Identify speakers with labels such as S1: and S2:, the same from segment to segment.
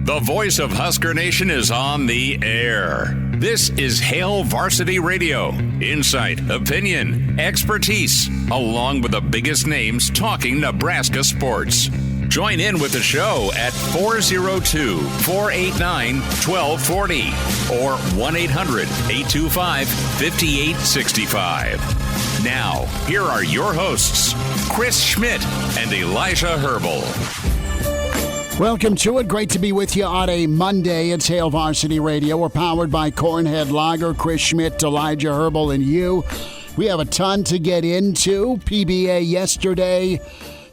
S1: The voice of Husker Nation is on the air. This is Hail Varsity Radio. Insight, opinion, expertise, along with the biggest names talking Nebraska sports. Join in with the show at 402-489-1240 or 1-800-825-5865. Now, here are your hosts, Chris Schmidt and Elijah Herbel.
S2: Welcome to it. Great to be with you on a Monday. It's Hail Varsity Radio. We're powered by Cornhead Lager, Chris Schmidt, Elijah Herbel, and you. We have a ton to get into. PBA yesterday.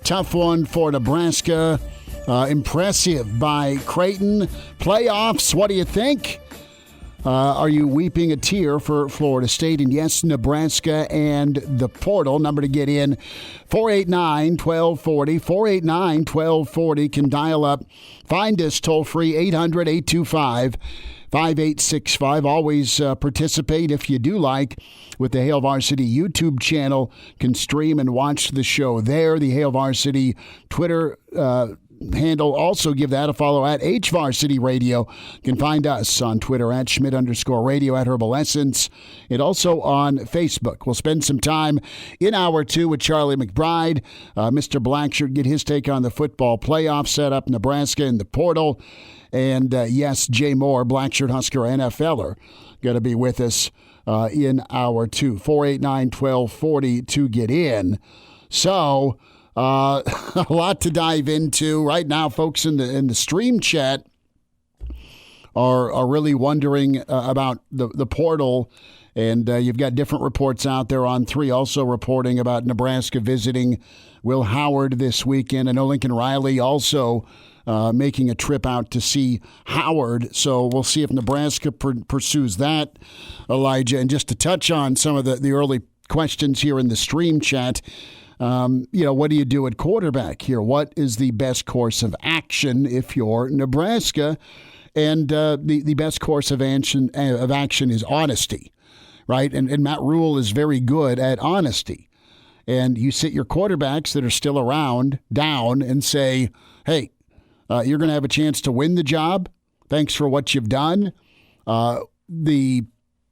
S2: Tough one for Nebraska. Impressive by Creighton. Playoffs, what do you think? Are you weeping a tear for Florida State? And yes, Nebraska and the portal. Number to get in, 489-1240. 489-1240. Can dial up. Find us toll-free, 800-825-5865. Always participate if you do like with the Hail Varsity YouTube channel. Can stream and watch the show there. The Hail Varsity Twitter handle, also give that a follow at HVarsity Radio. You can find us on Twitter at Schmidt_radio, at Herbal Essence, and also on Facebook. We'll spend some time in hour two with Charlie McBride. Mr. Blackshirt, get his take on the football playoff setup, Nebraska in the portal. And yes, Jay Moore, Blackshirt Husker NFLer, going to be with us in hour two. 489-1240 to get in. So, a lot to dive into right now. Folks in the stream chat are really wondering about the portal, and you've got different reports out there on 3 also reporting about Nebraska visiting Will Howard this weekend. I know Lincoln Riley also making a trip out to see Howard, so we'll see if Nebraska pursues that, Elijah. And just to touch on some of the early questions here in the stream chat, what do you do at quarterback here? What is the best course of action if you're Nebraska? And the best course of action is honesty, right? And Matt Rule is very good at honesty. And you sit your quarterbacks that are still around down and say, hey, you're going to have a chance to win the job. Thanks for what you've done. The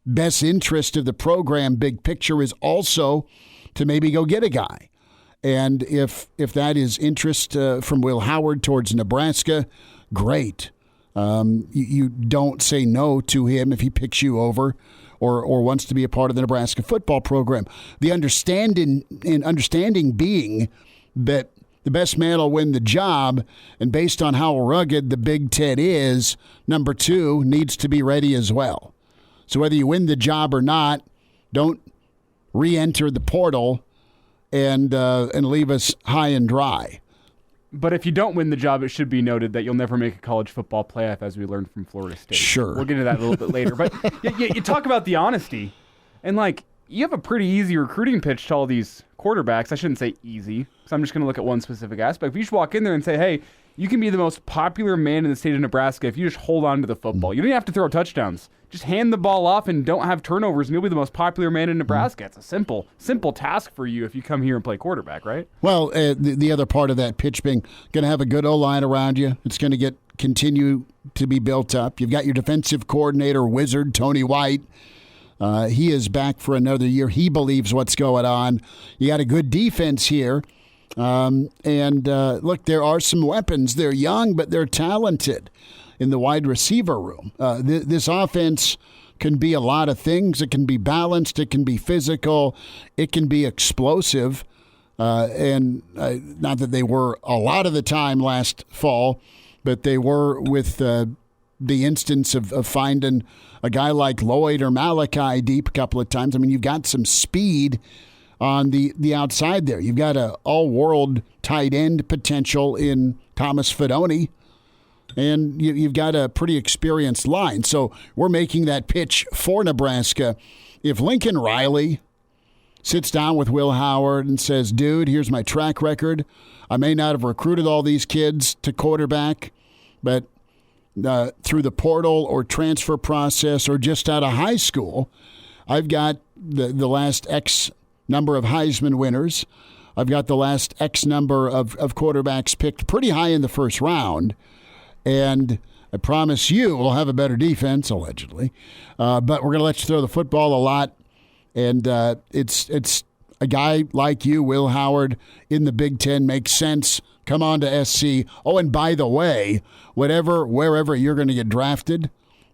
S2: best interest of the program, big picture, is also to maybe go get a guy. And if that is interest from Will Howard towards Nebraska, great. You don't say no to him if he picks you over or wants to be a part of the Nebraska football program. The understanding being that the best man will win the job, and based on how rugged the Big Ten is, number 2 needs to be ready as well. So whether you win the job or not, don't re-enter the portal and leave us high and dry.
S3: But if you don't win the job, it should be noted that you'll never make a college football playoff, as we learned from Florida State.
S2: Sure.
S3: We'll get into that a little bit later. But you talk about the honesty, and you have a pretty easy recruiting pitch to all these quarterbacks. I shouldn't say easy, because I'm just going to look at one specific aspect. If you just walk in there and say, hey, you can be the most popular man in the state of Nebraska if you just hold on to the football. You don't even have to throw touchdowns. Just hand the ball off and don't have turnovers, and you'll be the most popular man in Nebraska. It's a simple task for you if you come here and play quarterback, right?
S2: Well, the other part of that pitch being going to have a good O-line around you. It's going to continue to be built up. You've got your defensive coordinator, wizard, Tony White. He is back for another year. He believes what's going on. You got a good defense here. Look, there are some weapons. They're young, but they're talented in the wide receiver room. This offense can be a lot of things. It can be balanced. It can be physical. It can be explosive. Not that they were a lot of the time last fall, but they were with the instance of finding a guy like Lloyd or Malachi deep a couple of times. I mean, you've got some speed on the outside there. You've got an all-world tight end potential in Thomas Fidone, and you've got a pretty experienced line. So we're making that pitch for Nebraska. If Lincoln Riley sits down with Will Howard and says, dude, here's my track record. I may not have recruited all these kids to quarterback, but through the portal or transfer process or just out of high school, I've got the last X number of Heisman winners. I've got the last X number of quarterbacks picked pretty high in the first round. And I promise you we'll have a better defense, allegedly. But we're going to let you throw the football a lot. And it's a guy like you, Will Howard, in the Big Ten makes sense. Come on to SC. Oh, and by the way, wherever you're going to get drafted,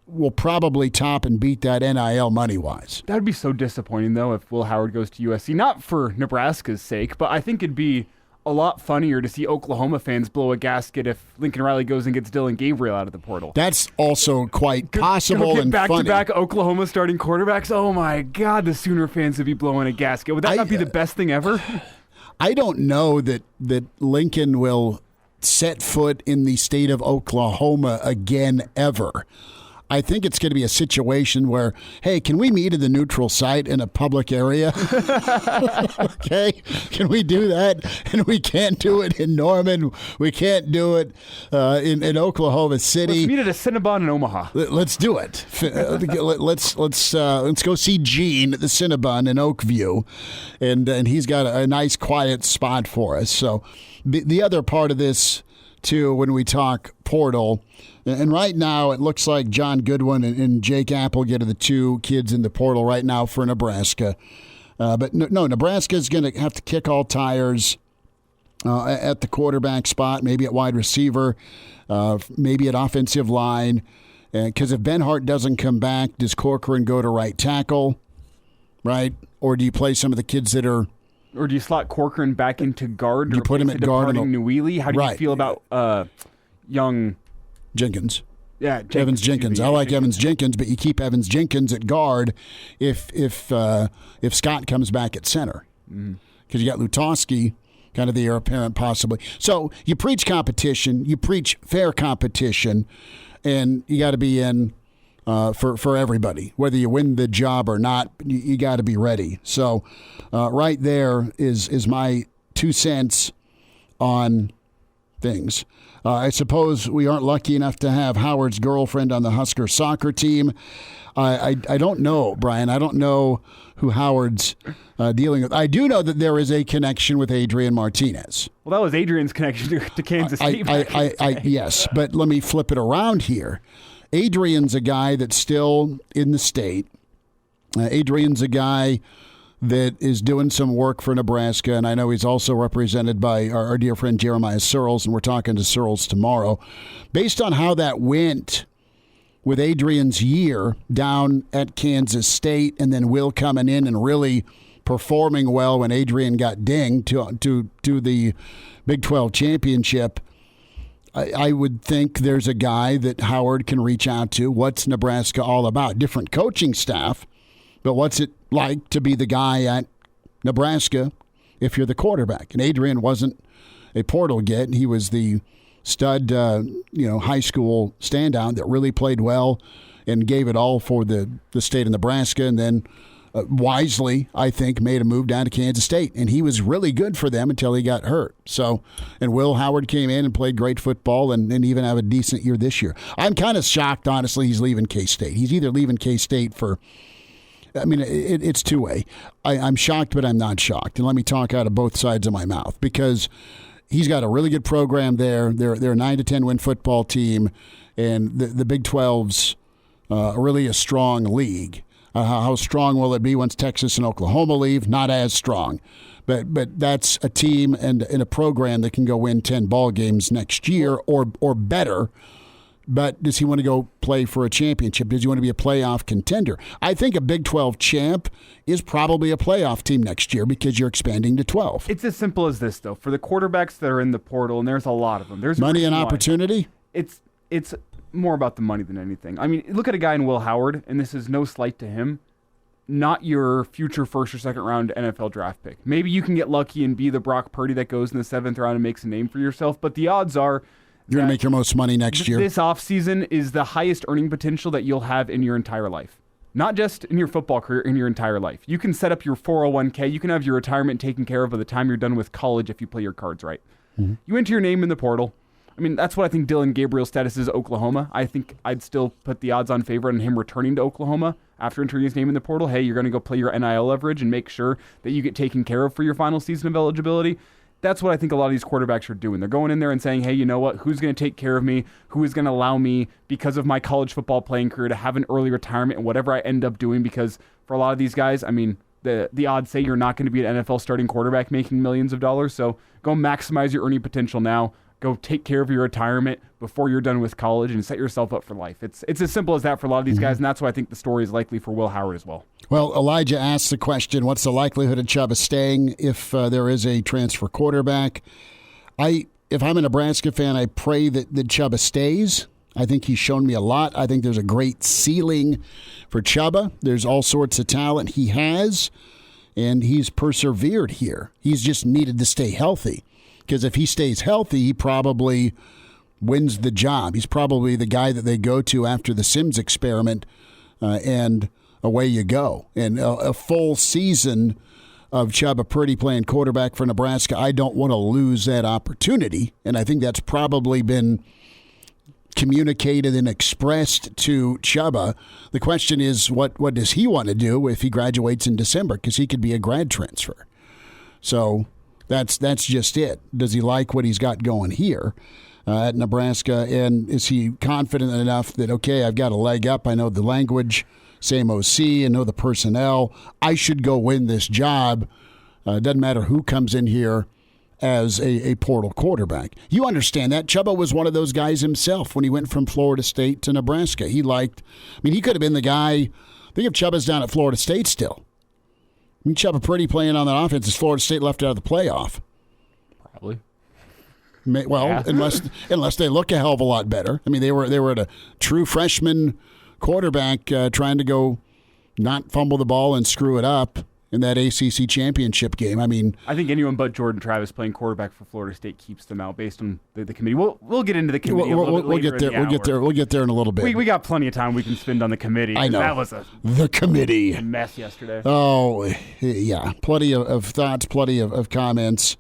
S2: will probably top and beat that NIL money-wise.
S3: That would be so disappointing, though, if Will Howard goes to USC. Not for Nebraska's sake, but I think it'd be a lot funnier to see Oklahoma fans blow a gasket if Lincoln Riley goes and gets Dylan Gabriel out of the portal.
S2: That's also quite possible and funny.
S3: Back-to-back Oklahoma starting quarterbacks. Oh, my God, the Sooner fans would be blowing a gasket. Would that not be the best thing ever?
S2: I don't know that Lincoln will set foot in the state of Oklahoma again ever. I think it's going to be a situation where, hey, can we meet at the neutral site in a public area? Okay, can we do that? And we can't do it in Norman. We can't do it in Oklahoma City.
S3: Let's meet at a Cinnabon in Omaha.
S2: Let's do it. Let's go see Gene at the Cinnabon in Oakview, and he's got a nice quiet spot for us. So the other part of this too, when we talk portal. And right now, it looks like John Goodwin and Jake Applegate are the two kids in the portal right now for Nebraska. But no, Nebraska's going to have to kick all tires at the quarterback spot, maybe at wide receiver, maybe at offensive line. Because if Benhart doesn't come back, does Corcoran go to right tackle, right? Or do you play some of the kids that are...
S3: Or do you slot Corcoran back into guard?
S2: Do you put him at guard?
S3: Newely? How do you feel about young...
S2: Jenkins.
S3: Yeah,
S2: Evans Jenkins. I like Evans Jenkins, but you keep Evans Jenkins at guard if Scott comes back at center. Because you got Lutowski, kind of the heir apparent possibly. So you preach competition, you preach fair competition, and you got to be in for everybody. Whether you win the job or not, you got to be ready. So right there is my 2 cents on things. I suppose we aren't lucky enough to have Howard's girlfriend on the Husker soccer team. I don't know, Brian. I don't know who Howard's dealing with. I do know that there is a connection with Adrian Martinez.
S3: Well, that was Adrian's connection to Kansas State.
S2: Yes, but let me flip it around here. Adrian's a guy that's still in the state. Adrian's a guy that is doing some work for Nebraska, and I know he's also represented by our dear friend Jeremiah Searles, and we're talking to Searles tomorrow. Based on how that went with Adrian's year down at Kansas State, and then Will coming in and really performing well when Adrian got dinged to the Big 12 championship, I would think there's a guy that Howard can reach out to. What's Nebraska all about? Different coaching staff, but what's it like to be the guy at Nebraska if you're the quarterback? And Adrian wasn't a portal get. He was the stud, high school standout that really played well and gave it all for the state of Nebraska, and then wisely, I think, made a move down to Kansas State. And he was really good for them until he got hurt. So, and Will Howard came in and played great football and even have a decent year this year. I'm kind of shocked, honestly, he's leaving K-State. He's either leaving K-State for... it's two-way. I'm shocked, but I'm not shocked. And let me talk out of both sides of my mouth, because he's got a really good program there. They're a 9-10 win football team, and the Big 12's really a strong league. How strong will it be once Texas and Oklahoma leave? Not as strong. But that's a team and a program that can go win 10 ball games next year or better. But does he want to go play for a championship? Does he want to be a playoff contender? I think a Big 12 champ is probably a playoff team next year because you're expanding to 12.
S3: It's as simple as this, though. For the quarterbacks that are in the portal, and there's a lot of them. There's
S2: money and opportunity?
S3: It's more about the money than anything. I mean, look at a guy in Will Howard, and this is no slight to him, not your future first or second round NFL draft pick. Maybe you can get lucky and be the Brock Purdy that goes in the 7th round and makes a name for yourself, but the odds are
S2: you're going to make your most money next year.
S3: This offseason is the highest earning potential that you'll have in your entire life. Not just in your football career, in your entire life. You can set up your 401k. You can have your retirement taken care of by the time you're done with college if you play your cards right. Mm-hmm. You enter your name in the portal. I mean, that's what I think Dylan Gabriel's status is Oklahoma. I think I'd still put the odds on favor on him returning to Oklahoma after entering his name in the portal. Hey, you're going to go play your NIL leverage and make sure that you get taken care of for your final season of eligibility. That's what I think a lot of these quarterbacks are doing. They're going in there and saying, hey, you know what? Who's going to take care of me? Who is going to allow me, because of my college football playing career, to have an early retirement and whatever I end up doing? Because for a lot of these guys, I mean, the odds say you're not going to be an NFL starting quarterback making millions of dollars. So go maximize your earning potential now. Go take care of your retirement before you're done with college and set yourself up for life. It's as simple as that for a lot of these guys, and that's why I think the story is likely for Will Howard as well.
S2: Well, Elijah asked the question, what's the likelihood of Chuba staying if there is a transfer quarterback? If I'm a Nebraska fan, I pray that Chuba stays. I think he's shown me a lot. I think there's a great ceiling for Chuba. There's all sorts of talent he has, and he's persevered here. He's just needed to stay healthy. Because if he stays healthy, he probably wins the job. He's probably the guy that they go to after the Sims experiment, and away you go. And a full season of Chuba Purdy playing quarterback for Nebraska, I don't want to lose that opportunity. And I think that's probably been communicated and expressed to Chuba. The question is, what does he want to do if he graduates in December? Because he could be a grad transfer. So that's just it. Does he like what he's got going here at Nebraska? And is he confident enough that, okay, I've got a leg up. I know the language, same OC, I know the personnel. I should go win this job. Doesn't matter who comes in here as a portal quarterback. You understand that. Chuba was one of those guys himself when he went from Florida State to Nebraska. He could have been the guy. Think if Chuba's down at Florida State still. I mean, Chuba Purdy playing on that offense is Florida State left out of the playoff.
S3: Probably.
S2: Well, yeah. unless they look a hell of a lot better. I mean, they were at a true freshman quarterback trying to go not fumble the ball and screw it up in that ACC championship game. I mean,
S3: I think anyone but Jordan Travis playing quarterback for Florida State keeps them out based on the committee. We'll get into the committee.
S2: We'll get there. We'll get there in a little bit.
S3: We got plenty of time we can spend on the committee.
S2: I know
S3: that was
S2: the committee
S3: a mess yesterday.
S2: Oh yeah, plenty of thoughts, plenty of comments.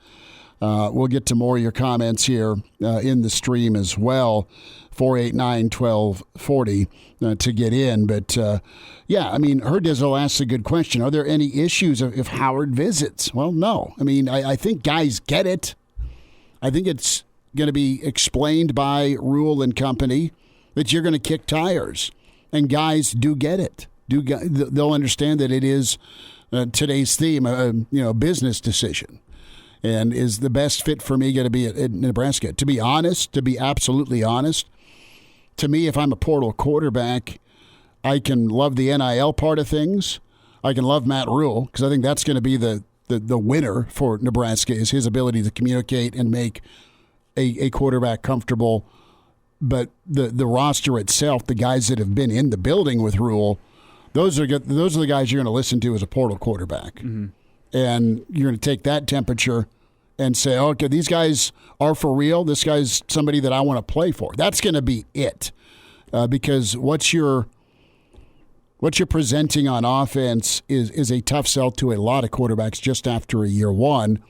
S2: We'll get to more of your comments here in the stream as well. 489-1240 to get in. But, yeah, I mean, Hurdizzle asks a good question. Are there any issues if Howard visits? Well, no. I mean, I think guys get it. I think it's going to be explained by Rule and company that you're going to kick tires. And guys do get it. They'll understand that it is today's theme, a business decision. And is the best fit for me going to be at Nebraska? To be honest, to be absolutely honest, to me, if I'm a portal quarterback, I can love the NIL part of things. I can love Matt Rule because I think that's going to be the winner for Nebraska is his ability to communicate and make a quarterback comfortable. But the roster itself, the guys that have been in the building with Rule, those are the guys you're going to listen to as a portal quarterback. Mm-hmm. And you're going to take that temperature and say, okay, these guys are for real. This guy's somebody that I want to play for. That's going to be it. Because what you're presenting on offense is a tough sell to a lot of quarterbacks just after a year one.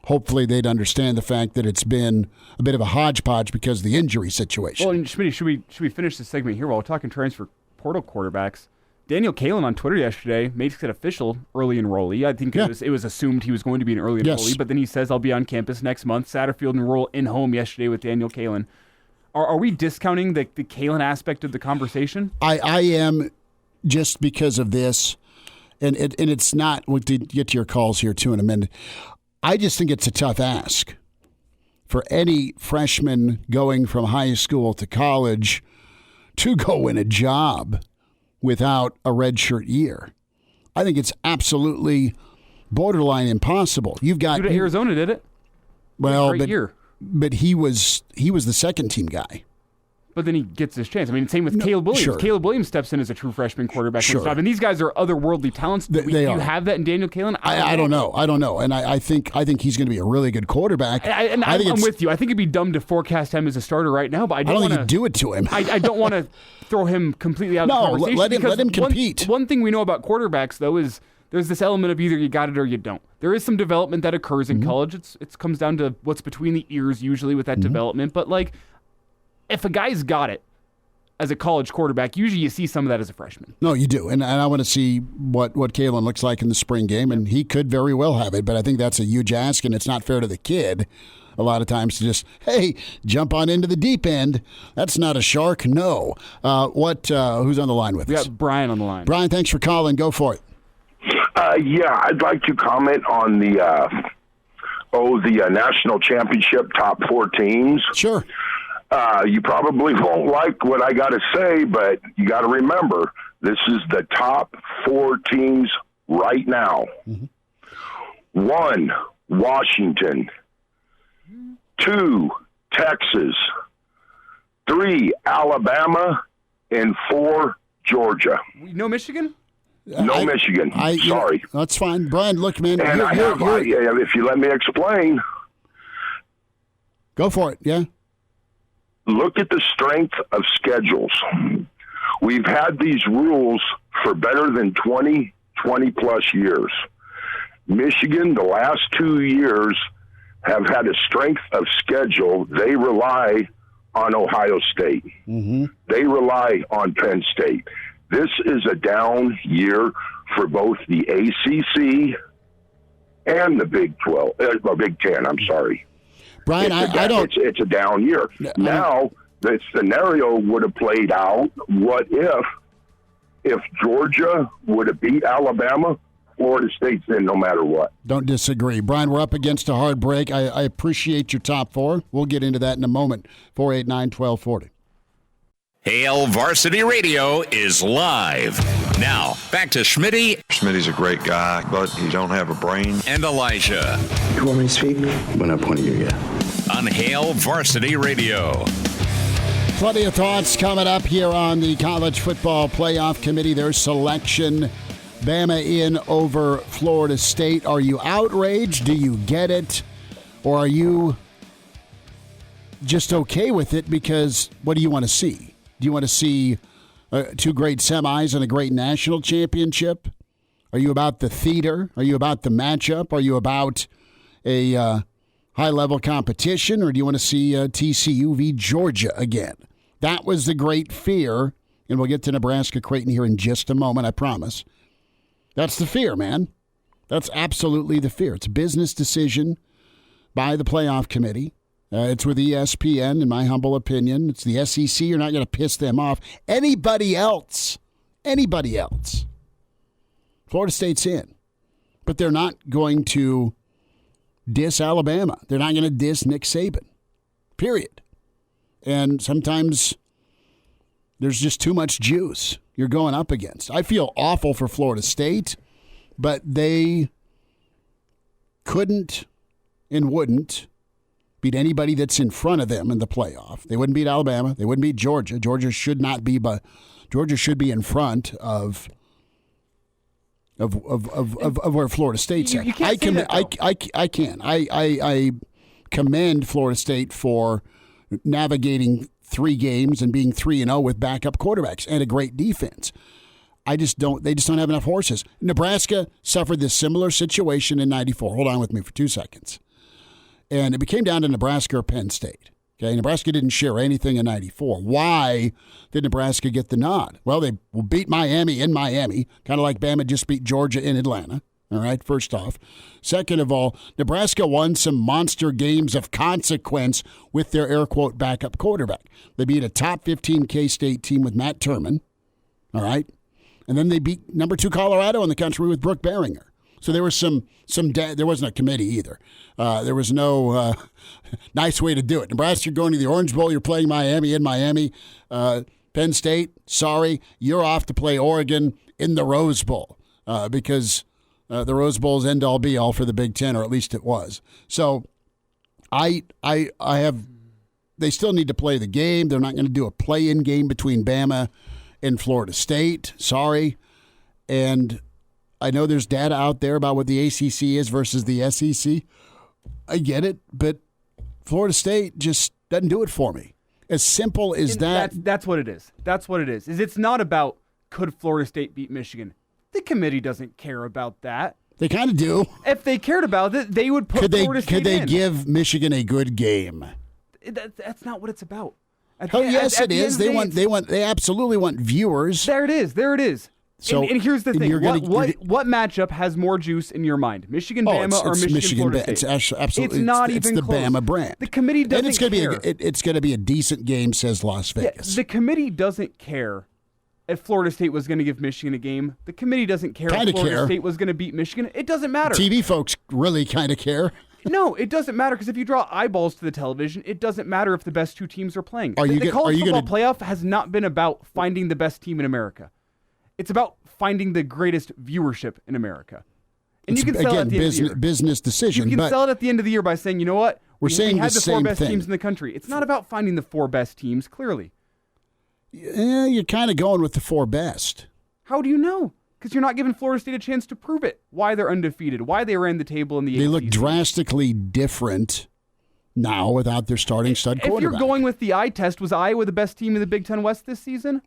S2: Hopefully they'd understand the fact that it's been a bit of a hodgepodge because of the injury situation.
S3: Well, and Schmidt, should we finish this segment here while we're talking transfer portal quarterbacks? Daniel Kalen on Twitter yesterday makes it official early enrollee. I think it was assumed he was going to be an early enrollee, but then he says, I'll be on campus next month. Satterfield enroll in home yesterday with Daniel Kalen. Are we discounting the Kalen aspect of the conversation?
S2: I am, just because of this, and it's not, we'll get to your calls here too in a minute. I just think it's a tough ask for any freshman going from high school to college to go win a job without a redshirt year. I think it's absolutely borderline impossible. You've got
S3: Arizona did it.
S2: Well,
S3: great year.
S2: But he was the second team guy.
S3: But then he gets his chance. I mean, same with Caleb Williams.
S2: Sure.
S3: Caleb Williams steps in as a true freshman quarterback.
S2: Sure.
S3: And these guys are otherworldly talents. Do you have that in Daniel Kalen?
S2: I don't know. And I think he's going to be a really good quarterback.
S3: I'm with you. I think it'd be dumb to forecast him as a starter right now, but I don't
S2: think you'd do it to him.
S3: I don't want to throw him completely out of the conversation.
S2: Let him compete.
S3: One thing we know about quarterbacks, though, is there's this element of either you got it or you don't. There is some development that occurs in college. It comes down to what's between the ears usually with that development. But, if a guy's got it, as a college quarterback. Usually you see some of that as a freshman.
S2: No, you do. And I want to see what Kalen looks like in the spring game, and he could very well have it, but I think that's a huge ask, and it's not fair to the kid a lot of times to just, hey, jump on into the deep end. That's not a shark. No. Who's on the line with us?
S3: We got Brian on the line.
S2: Brian, thanks for calling. Go for it.
S4: Yeah, I'd like to comment on the national championship top 4 teams.
S2: Sure.
S4: You probably won't like what I got to say, but you got to remember, this is the top 4 teams right now. Mm-hmm. 1, Washington. 2, Texas. 3, Alabama. And 4, Georgia.
S3: No Michigan?
S4: No Michigan. Sorry.
S2: That's fine. Brian, look, man.
S4: And if you let me explain.
S2: Go for it, yeah.
S4: Look at the strength of schedules. We've had these rules for better than 20-plus years. Michigan, the last 2 years, have had a strength of schedule. They rely on Ohio State. Mm-hmm. They rely on Penn State. This is a down year for both the ACC and the Big 10. I'm sorry.
S2: Brian, I don't.
S4: It's a down year. Now, the scenario would have played out. What if Georgia would have beat Alabama? Florida State's in no matter what.
S2: Don't disagree. Brian, we're up against a hard break. I appreciate your top 4. We'll get into that in a moment. 489-1240.
S1: Hail Varsity Radio is live. Now, back to Schmitty.
S5: Schmitty's a great guy, but he don't have a brain.
S1: And Elijah.
S6: You want me to speak? When I point at you, yeah.
S1: On Hail Varsity Radio.
S2: Plenty of thoughts coming up here on the College Football Playoff Committee. Their selection, Bama in over Florida State. Are you outraged? Do you get it? Or are you just okay with it because what do you want to see? Do you want to see 2 great semis and a great national championship? Are you about the theater? Are you about the matchup? Are you about a high-level competition? Or do you want to see TCU v. Georgia again? That was the great fear, and we'll get to Nebraska-Creighton here in just a moment, I promise. That's the fear, man. That's absolutely the fear. It's a business decision by the playoff committee. It's with ESPN, in my humble opinion. It's the SEC. You're not going to piss them off. Anybody else. Florida State's in. But they're not going to diss Alabama. They're not going to diss Nick Saban. Period. And sometimes there's just too much juice you're going up against. I feel awful for Florida State, but they couldn't and wouldn't beat anybody that's in front of them in the playoff. They wouldn't beat Alabama. They wouldn't beat Georgia. Georgia should not be, but Georgia should be in front of where Florida State's at.
S3: You can't say that,
S2: I can. I commend Florida State for navigating 3 games and being 3-0 with backup quarterbacks and a great defense. They just don't have enough horses. Nebraska suffered this similar situation in 94. Hold on with me for 2 seconds. And it came down to Nebraska or Penn State. Okay, Nebraska didn't share anything in 94. Why did Nebraska get the nod? Well, they beat Miami in Miami, kind of like Bama just beat Georgia in Atlanta. All right, first off. Second of all, Nebraska won some monster games of consequence with their air quote backup quarterback. They beat a top 15 K-State team with Matt Turman. All right. And then they beat number 2 Colorado in the country with Brooke Behringer. So there was there wasn't a committee either. There was no nice way to do it. Nebraska, you're going to the Orange Bowl. You're playing Miami in Miami. Penn State, sorry, you're off to play Oregon in the Rose Bowl because the Rose Bowl is end all be all for the Big Ten, or at least it was. So I have. They still need to play the game. They're not going to do a play-in game between Bama and Florida State. Sorry, and I know there's data out there about what the ACC is versus the SEC. I get it, but Florida State just doesn't do it for me. As simple as that.
S3: That's what it is. That's what it is. It's not about could Florida State beat Michigan. The committee doesn't care about that.
S2: They kind of do.
S3: If they cared about it, they would put Florida State in.
S2: Could they give Michigan a good game?
S3: That's not what it's about.
S2: Oh yes, it is. They absolutely want viewers.
S3: There it is.
S2: So,
S3: and here's the thing: what matchup has more juice in your mind, Michigan Bama or Michigan Florida State?
S2: It's absolutely.
S3: It's not even
S2: the
S3: close.
S2: Bama brand.
S3: The committee doesn't
S2: care. It's going to be a decent game, says Las Vegas.
S3: Yeah, the committee doesn't care if Florida State was going to give Michigan a game. The committee doesn't care if Florida State was going to beat Michigan. It doesn't matter.
S2: TV folks really kind of care.
S3: No, it doesn't matter because if you draw eyeballs to the television, it doesn't matter if the best two teams are playing. The college football playoff has not been about finding the best team in America. It's about finding the greatest viewership in America. And you can sell it at the end of the year.
S2: Business decision.
S3: You can sell it at the end of the year by saying, you know what?
S2: We
S3: had the four best
S2: thing.
S3: teams in the country. It's not about finding the four best teams, clearly.
S2: Yeah, you're kind of going with the four best.
S3: How do you know? Because you're not giving Florida State a chance to prove it. Why they're undefeated. Why they ran the table in the ACC.
S2: They look drastically different now without their starting stud quarterback.
S3: If you're going with the eye test, was Iowa the best team in the Big Ten West this season?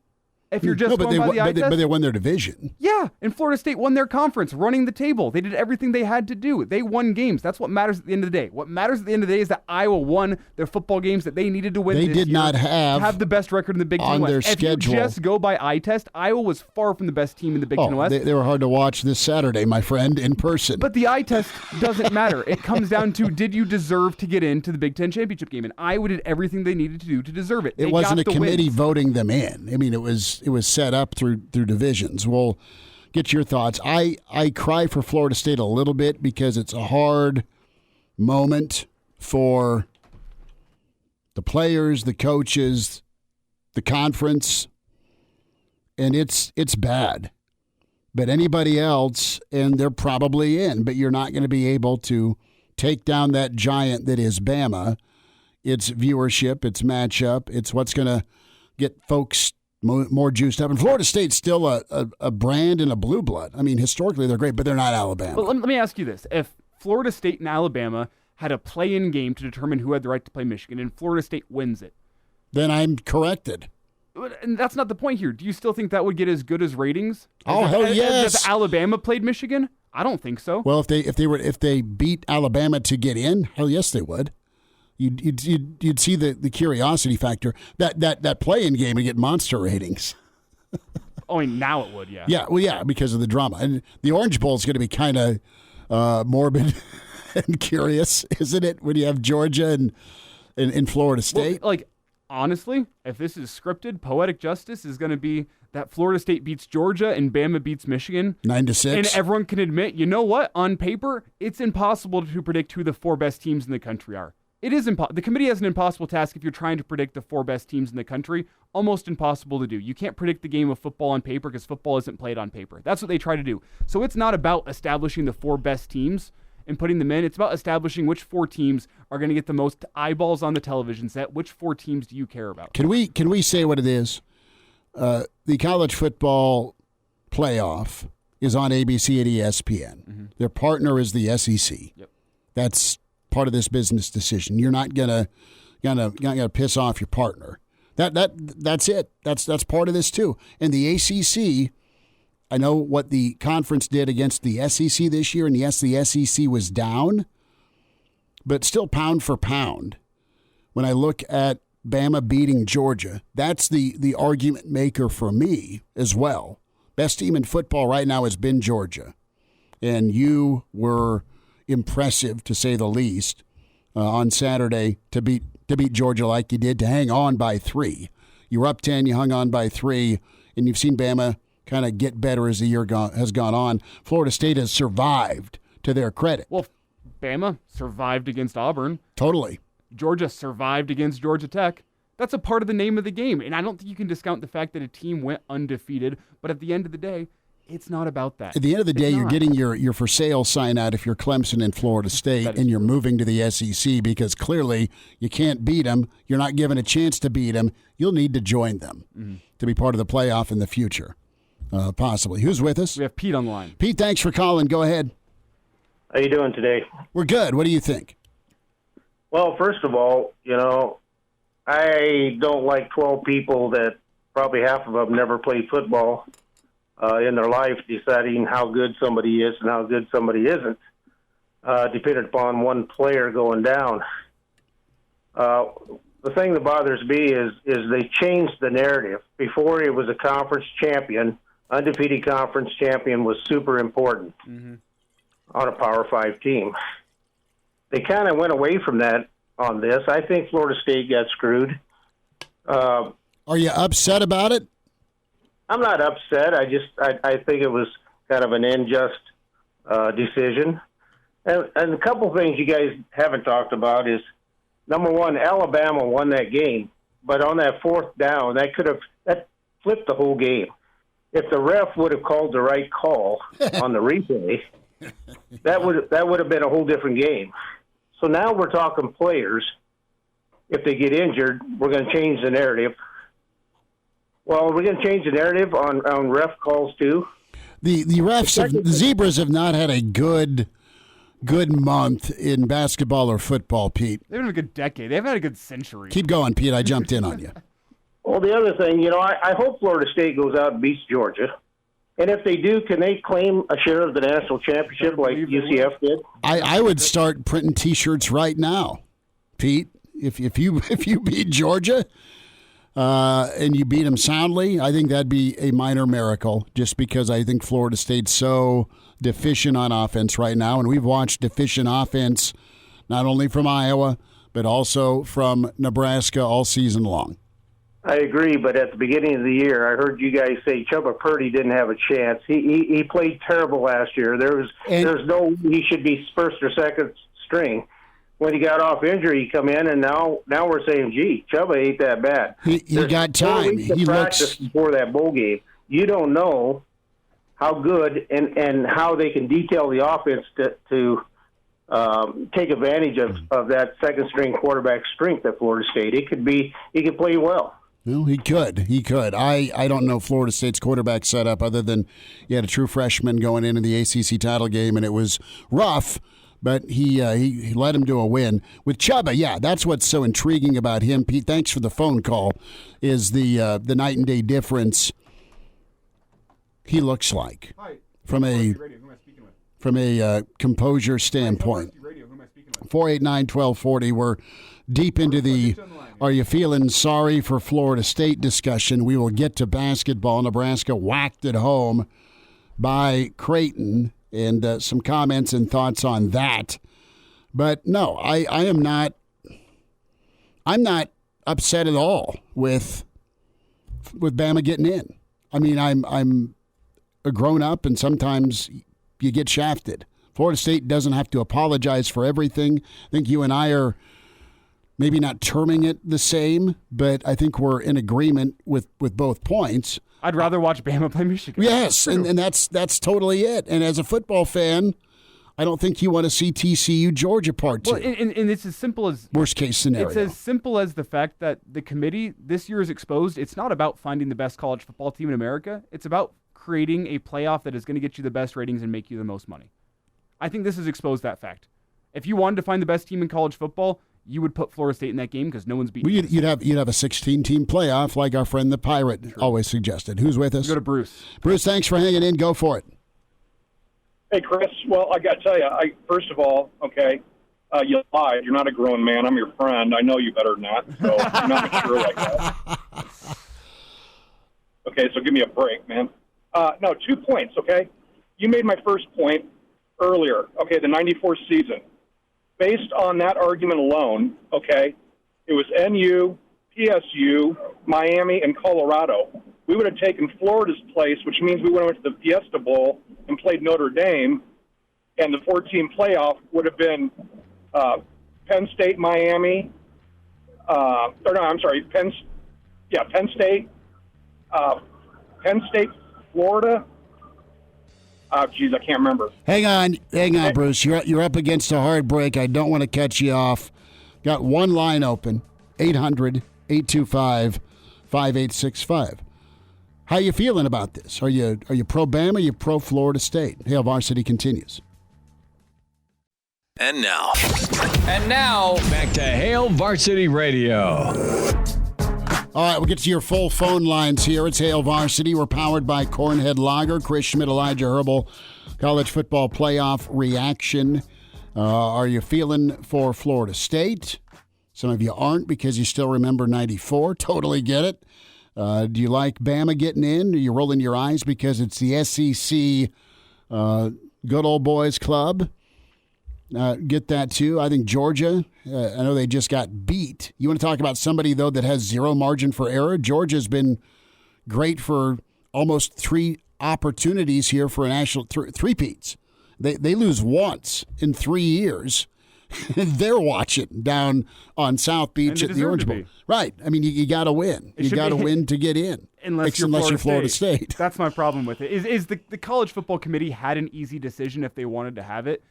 S3: If you're just going by the eye test?
S2: But they won their division.
S3: Yeah, and Florida State won their conference, running the table. They did everything they had to do. They won games. That's what matters at the end of the day. What matters at the end of the day is that Iowa won their football games that they needed to win this year.
S2: They did not
S3: have the best record in the Big Ten West.
S2: Their
S3: if
S2: schedule.
S3: you just go by eye test, Iowa was far from the best team in the Big Ten West.
S2: They were hard to watch this Saturday, my friend, in person.
S3: But the eye test doesn't matter. It comes down to, did you deserve to get into the Big Ten championship game? And Iowa did everything they needed to do to deserve it.
S2: It wasn't a committee voting them in. I mean, it was set up through divisions. We'll get your thoughts. I cry for Florida State a little bit because it's a hard moment for the players, the coaches, the conference, and it's bad. But anybody else, and they're probably in, but you're not going to be able to take down that giant that is Bama. It's viewership, it's matchup, it's what's going to get folks more juiced up. And Florida State's still a brand and a blue blood. I mean, historically they're great, but they're not Alabama.
S3: Well, let me ask you this. If Florida State and Alabama had a play-in game to determine who had the right to play Michigan, and Florida State wins it,
S2: then I'm corrected.
S3: And that's not the point here. Do you still think that would get as good as ratings?
S2: Hell yes.
S3: If Alabama played Michigan? I don't think so.
S2: Well, if they beat Alabama to get in, hell yes they would. You'd see the curiosity factor. That play-in game would get monster ratings.
S3: Oh, I mean, now it would, yeah.
S2: Yeah, well, yeah, because of the drama. And the Orange Bowl is going to be kind of morbid and curious, isn't it, when you have Georgia and Florida State?
S3: Well, honestly, if this is scripted, poetic justice is going to be that Florida State beats Georgia and Bama beats Michigan.
S2: 9-6.
S3: And everyone can admit, you know what? On paper, it's impossible to predict who the four best teams in the country are. It is the committee has an impossible task if you're trying to predict the four best teams in the country. Almost impossible to do. You can't predict the game of football on paper because football isn't played on paper. That's what they try to do. So it's not about establishing the four best teams and putting them in. It's about establishing which four teams are going to get the most eyeballs on the television set. Which four teams do you care about?
S2: Can we say what it is? The college football playoff is on ABC and ESPN. Mm-hmm. Their partner is the SEC.
S3: Yep. That's
S2: part of this business decision. You're not gonna piss off your partner. That's it. That's part of this too. And the ACC, I know what the conference did against the SEC this year, and yes, the SEC was down, but still pound for pound. When I look at Bama beating Georgia, that's the argument maker for me as well. Best team in football right now has been Georgia, and you were impressive, to say the least, on Saturday to beat Georgia like you did, to hang on by 3. You were up 10, you hung on by 3, and you've seen Bama kind of get better as the year has gone on. Florida State has survived, to their credit.
S3: Well, Bama survived against Auburn.
S2: Totally.
S3: Georgia survived against Georgia Tech. That's a part of the name of the game, and I don't think you can discount the fact that a team went undefeated, but at the end of the day, it's not about that.
S2: At the end of the day, you're getting your for sale sign out if you're Clemson and Florida State, and you're moving to the SEC because clearly you can't beat them. You're not given a chance to beat them. You'll need to join them to be part of the playoff in the future, possibly. Who's with us?
S3: We have Pete on the line.
S2: Pete, thanks for calling. Go ahead.
S7: How you doing today?
S2: We're good. What do you think?
S7: Well, first of all, I don't like 12 people that probably half of them never played football in their life deciding how good somebody is and how good somebody isn't, depending upon one player going down. the thing that bothers me is they changed the narrative. Before, it was a conference champion, undefeated conference champion was super important on a Power 5 team. They kind of went away from that on this. I think Florida State got screwed.
S2: Are you upset about it?
S7: I'm not upset. I think it was kind of an unjust decision. And a couple things you guys haven't talked about is, number one, Alabama won that game, but on that fourth down, that flipped the whole game. If the ref would have called the right call on the replay, that would have been a whole different game. So now we're talking players. If they get injured, we're going to change the narrative. Well, we're going to change the narrative on ref calls too.
S2: The refs, the Zebras have not had a good month in basketball or football, Pete.
S3: They've had a good decade. They've had a good century.
S2: Keep going, Pete. I jumped in on you.
S7: Well, the other thing, I hope Florida State goes out and beats Georgia. And if they do, can they claim a share of the national championship like UCF did?
S2: I would start printing T-shirts right now, Pete. If you beat Georgia and you beat them soundly, I think that'd be a minor miracle. Just because I think Florida State's so deficient on offense right now, and we've watched deficient offense not only from Iowa but also from Nebraska all season long.
S7: I agree, but at the beginning of the year, I heard you guys say Chubba Purdy didn't have a chance. He played terrible last year. There's no he should be first or second string. When he got off injury, he come in, and now we're saying, gee, Chubba ain't that bad.
S2: He got time. He
S7: practice before that bowl game. You don't know how good and how they can detail the offense to take advantage of that second string quarterback strength at Florida State. He could play well.
S2: Well, he could. I don't know Florida State's quarterback setup other than you had a true freshman going into the ACC title game, and it was rough, but he led him to a win. With Chubba, yeah, that's what's so intriguing about him. Pete, thanks for the phone call, is the night and day difference he looks like.
S3: Hi.
S2: From a composure standpoint. 489-1240, we're deep into the are you feeling sorry for Florida State discussion. We will get to basketball. Nebraska whacked at home by Creighton, and some comments and thoughts on that. But no, I'm not upset at all with Bama getting in. I mean, I'm a grown up, and sometimes you get shafted. Florida State doesn't have to apologize for everything. I think you and I are maybe not terming it the same, but I think we're in agreement with both points.
S3: I'd rather watch Bama play Michigan.
S2: Yes, and that's totally it. And as a football fan, I don't think you want to see TCU Georgia Part 2.
S3: Well, and it's as simple as
S2: worst case scenario.
S3: It's as simple as the fact that the committee this year is exposed. It's not about finding the best college football team in America. It's about creating a playoff that is going to get you the best ratings and make you the most money. I think this has exposed that fact. If you wanted to find the best team in college football, you would put Florida State in that game because no one's beating.
S2: Well, you'd have a 16-team playoff like our friend the Pirate always suggested. Who's with us?
S3: Go to Bruce.
S2: Bruce, thanks for hanging in. Go for it.
S8: Hey, Chris. Well, I got to tell you, first of all, okay, you lied. You're not a grown man. I'm your friend. I know you better than that, so you're not mature like that. Okay, so give me a break, man. No, 2 points, okay? You made my first point earlier, okay, the 94 season. Based on that argument alone, okay, it was NU, PSU, Miami, and Colorado. We would have taken Florida's place, which means we would have went to the Fiesta Bowl and played Notre Dame, and the 4-team playoff would have been Penn State, Miami, Penn State, Florida. I can't remember.
S2: Hang on, Bruce. You're up against a hard break. I don't want to cut you off. Got one line open, 800-825-5865. How you feeling about this? Are you pro Bama? Are you pro Florida State? Hail Varsity continues.
S1: And now, back to Hail Varsity Radio.
S2: All right, we'll get to your full phone lines here. It's Hail Varsity. We're powered by Cornhead Lager, Schmidt and Elijah Herbel, college football playoff reaction. Are you feeling for Florida State? Some of you aren't because you still remember 94. Totally get it. Do you like Bama getting in? Are you rolling your eyes because it's the SEC good old boys club? Get that too. I think Georgia, I know they just got beat. You want to talk about somebody, though, that has zero margin for error? Georgia's been great for almost 3 opportunities here for a national three-peats. They lose once in 3 years. They're watching down on South Beach at the Orange Bowl. Right. I mean, you got to win. You got to win to get in.
S3: Unless you're Florida State. That's my problem with it. Is the College Football Committee had an easy decision if they wanted to have it.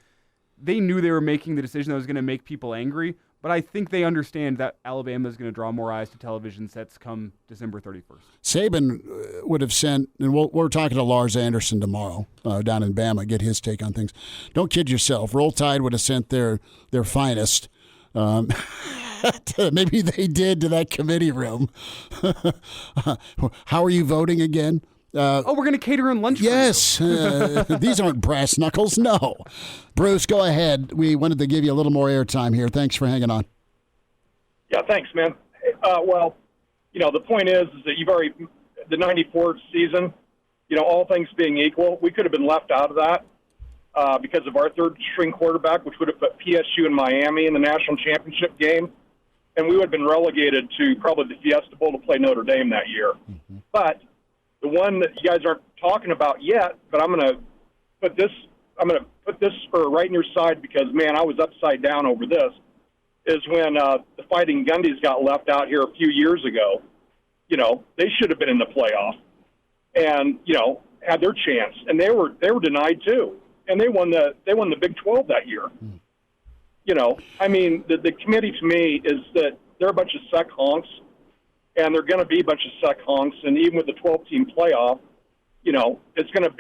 S3: They knew they were making the decision that was going to make people angry, but I think they understand that Alabama is going to draw more eyes to television sets come December 31st. Saban
S2: would have sent, and we're talking to Lars Anderson tomorrow down in Bama, get his take on things. Don't kid yourself. Roll Tide would have sent their finest. Maybe they did to that committee room. How are you voting again?
S3: We're going to cater in lunch.
S2: Yes. These aren't brass knuckles. No. Bruce, go ahead. We wanted to give you a little more airtime here. Thanks for hanging on.
S8: Yeah, thanks, man. Well, the point is that you've already, the 94 season, all things being equal, we could have been left out of that because of our third-string quarterback, which would have put PSU and Miami in the national championship game, and we would have been relegated to probably the Fiesta Bowl to play Notre Dame that year. Mm-hmm. But the one that you guys aren't talking about yet, but I'm going to put this spur right in your side because, man, I was upside down over this, is when the Fighting Gundys got left out here a few years ago. They should have been in the playoff and, had their chance. And they were denied too. And they won the Big 12 that year. I mean, the committee to me is that they're a bunch of suck honks. And they're going to be a bunch of suck honks, and even with the 12-team playoff, they're going to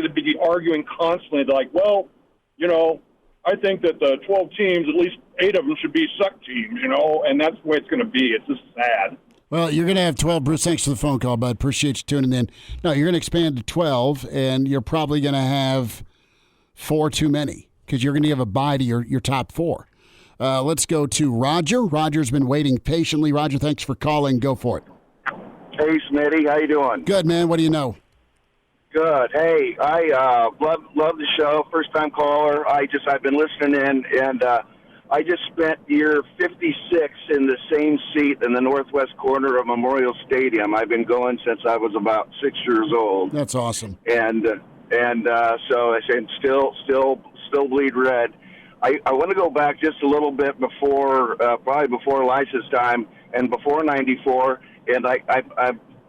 S8: be arguing constantly. They're like, well, I think that the 12 teams, at least 8 of them should be suck teams, and that's the way it's going to be. It's just sad.
S2: Well, you're going to have 12. Bruce, thanks for the phone call, bud. Appreciate you tuning in. No, you're going to expand to 12, and you're probably going to have 4 too many because you're going to give a bye to your top 4. Let's go to Roger. Roger's been waiting patiently. Roger, thanks for calling. Go for it.
S9: Hey, Smitty. How you doing?
S2: Good, man. What do you know?
S9: Good. Hey, I love the show. First-time caller. I've been listening in, and I just spent year 56 in the same seat in the northwest corner of Memorial Stadium. I've been going since I was about 6 years old.
S2: That's awesome.
S9: And so I said, still bleed red. I want to go back just a little bit before, probably before Elijah's time and before 94. And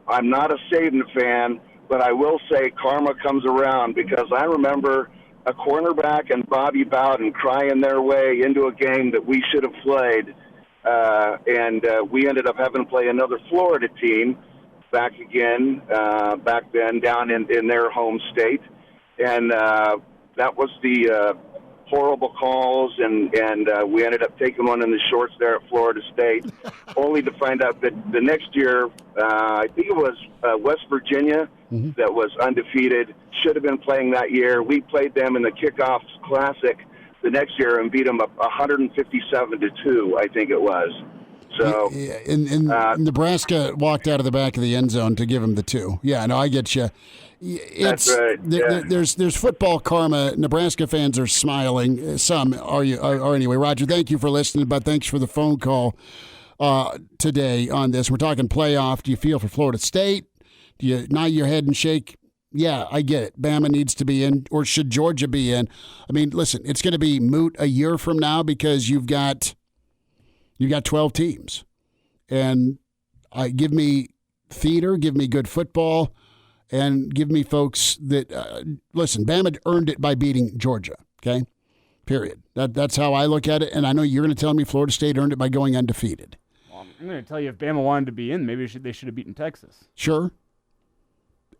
S9: I'm not a Saban fan, but I will say karma comes around because I remember a cornerback and Bobby Bowden crying their way into a game that we should have played. And we ended up having to play another Florida team back then down in their home state. And that was the horrible calls, and we ended up taking one in the shorts there at Florida State, only to find out that the next year, I think it was West Virginia that was undefeated, should have been playing that year. We played them in the Kickoffs Classic the next year and beat them 157-2, I think it was. So,
S2: Nebraska walked out of the back of the end zone to give them the 2. Yeah, no, I get you.
S9: That's right.
S2: There's football karma. Nebraska fans are smiling. Some are anyway. Roger, thank you for listening, but thanks for the phone call today on this. We're talking playoff. Do you feel for Florida State? Do you nod your head and shake? Yeah, I get it. Bama needs to be in, or should Georgia be in? I mean, listen, it's going to be moot a year from now because you've got 12 teams, and give me theater, give me good football. And give me folks that, listen, Bama earned it by beating Georgia, okay? Period. That's how I look at it, and I know you're going to tell me Florida State earned it by going undefeated.
S3: Well, I'm going to tell you if Bama wanted to be in, maybe they should have beaten Texas.
S2: Sure.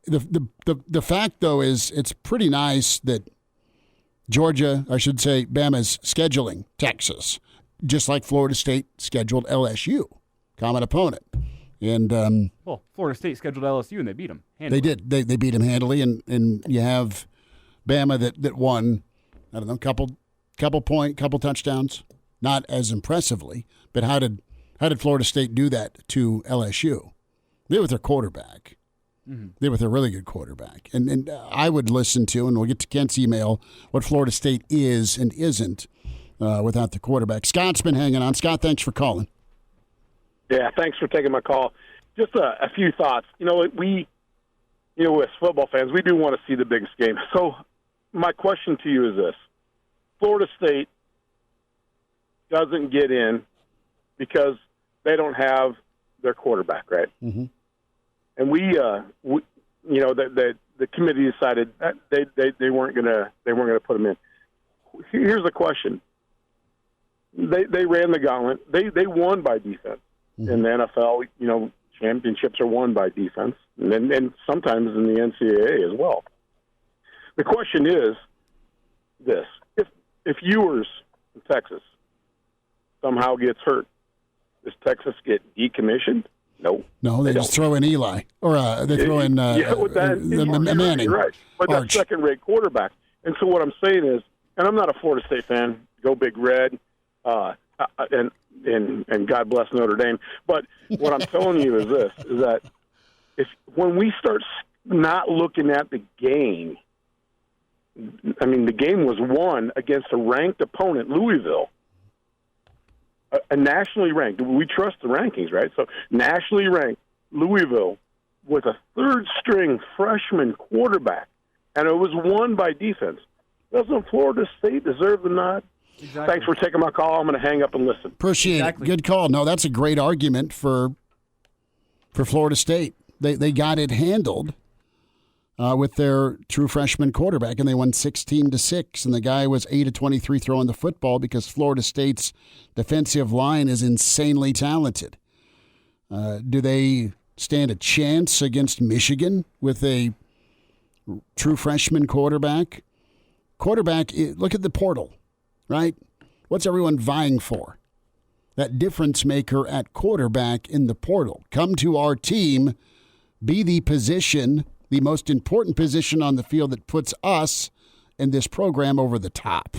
S2: The fact, though, is it's pretty nice that Georgia, I should say, Bama's scheduling Texas, just like Florida State scheduled LSU, common opponent. And
S3: Florida State scheduled LSU and they beat them handily.
S2: They did. They beat them handily, and you have Bama that won. I don't know, couple touchdowns, not as impressively, But how did Florida State do that to LSU? They with their quarterback. Mm-hmm. They with a really good quarterback. And I would listen to, and we'll get to Kent's email, what Florida State is and isn't without the quarterback. Scott's been hanging on. Scott, thanks for calling.
S10: Yeah, thanks for taking my call. Just a few thoughts. As football fans, we do want to see the biggest game. So my question to you is this. Florida State doesn't get in because they don't have their quarterback, right? Mm-hmm. And the committee decided that they weren't gonna put them in. Here's the question: They ran the gauntlet. They won by defense. Mm-hmm. In the NFL, championships are won by defense, and sometimes in the NCAA as well. The question is this: if Ewers in Texas somehow gets hurt, does Texas get decommissioned? No,
S2: they just throw in Eli, or they throw in Manning.
S10: Right, but that's second-rate quarterback. And so what I'm saying is, and I'm not a Florida State fan. Go Big Red, and God bless Notre Dame. But what I'm telling you is this: is that when we start not looking at the game, I mean, the game was won against a ranked opponent, Louisville. A nationally ranked. We trust the rankings, right? So nationally ranked Louisville with a third-string freshman quarterback, and it was won by defense. Doesn't Florida State deserve the nod? Exactly. Thanks for taking my call. I'm going to hang up and listen.
S2: Appreciate it. Good call. No, that's a great argument for Florida State. They got it handled with their true freshman quarterback, and they won 16-6. And the guy was 8 of 23 throwing the football because Florida State's defensive line is insanely talented. Do they stand a chance against Michigan with a true freshman quarterback? Look at the portal, right? What's everyone vying for? That difference maker at quarterback in the portal. Come to our team, be the position, the most important position on the field that puts us and this program over the top.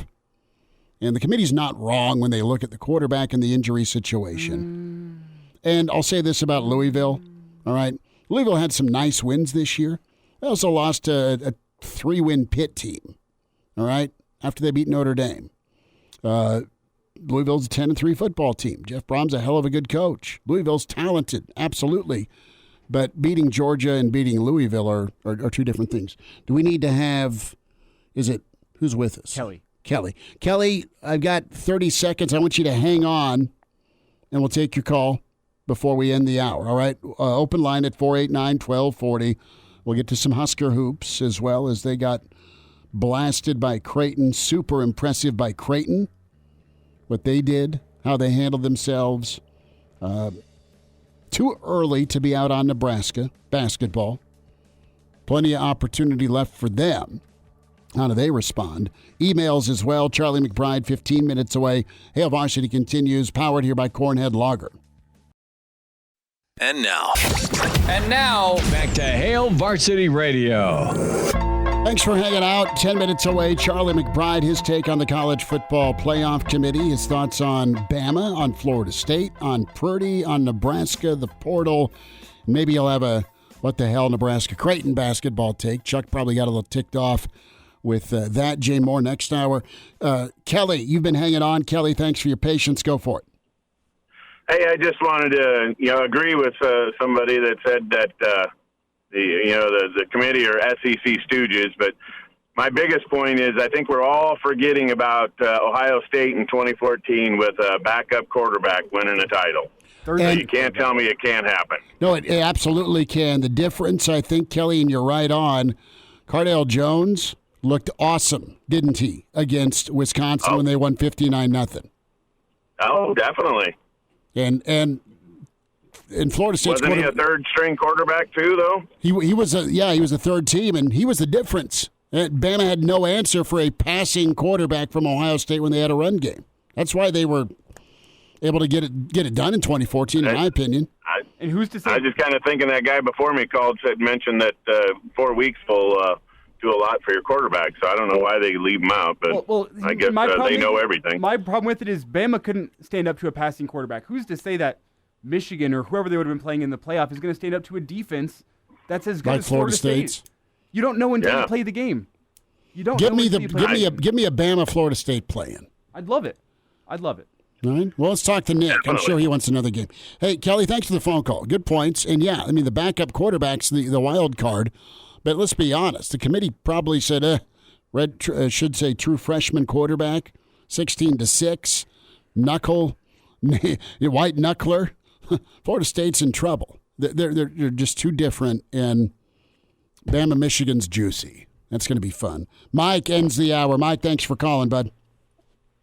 S2: And the committee's not wrong when they look at the quarterback and the injury situation. And I'll say this about Louisville, all right? Louisville had some nice wins this year. They also lost to a 3-win Pitt team, all right, after they beat Notre Dame. Louisville's a 10-3 football team. Jeff Brom's a hell of a good coach. Louisville's talented, absolutely. But beating Georgia and beating Louisville are two different things. Do we need to have, who's with us? Kelly, I've got 30 seconds. I want you to hang on, and we'll take your call before we end the hour, all right? Open line at 489-1240. We'll get to some Husker hoops as well, as they got blasted by Creighton. Super impressive by Creighton, what they did, how they handled themselves. Too early to be out on Nebraska basketball. Plenty of opportunity left for them. How do they respond? Emails as well. Charlie McBride, 15 minutes away. Hail Varsity continues, powered here by Cornhead Lager.
S1: And now, back to Hail Varsity Radio.
S2: Thanks for hanging out. 10 minutes away, Charlie McBride, his take on the College Football Playoff Committee, his thoughts on Bama, on Florida State, on Purdy, on Nebraska, the portal. Maybe he'll have a what the hell Nebraska-Creighton basketball take. Chuck probably got a little ticked off with that. Jay Moore next hour. Kelly, you've been hanging on. Kelly, thanks for your patience. Go for it.
S11: Hey, I just wanted to agree with somebody that said that the committee are SEC stooges, but my biggest point is I think we're all forgetting about Ohio State in 2014 with a backup quarterback winning a title. So you can't tell me it can't happen.
S2: No, it absolutely can. The difference, I think, Kelly, and you're right on, Cardale Jones looked awesome, didn't he, against Wisconsin when they won 59-0.
S11: Oh, definitely.
S2: And in Florida State's
S11: wasn't he a third-string quarterback too, though?
S2: He was a third team, and he was the difference. Bama had no answer for a passing quarterback from Ohio State when they had a run game. That's why they were able to get it done in 2014, in my opinion.
S3: And who's to say?
S11: I was just kind of thinking that guy before me mentioned that 4 weeks will do a lot for your quarterback. So I don't know why they leave him out, but I guess they know everything.
S3: My problem with it is Bama couldn't stand up to a passing quarterback. Who's to say that Michigan or whoever they would have been playing in the playoff is going to stand up to a defense that's as good
S2: like
S3: as Florida State? You don't know until you play the game. You don't
S2: give
S3: know
S2: me
S3: until
S2: give me a Bama Florida State play-in.
S3: I'd love it. All
S2: right. Well, let's talk to Nick. I'm sure he wants another game. Hey, Kelly, thanks for the phone call. Good points. And, yeah, I mean, the backup quarterback's the wild card. But let's be honest. The committee probably said, should say true freshman quarterback, 16-6, white knuckler. Florida State's in trouble. They're just too different, and Bama, Michigan's juicy. That's going to be fun. Mike ends the hour. Mike, thanks for calling, bud.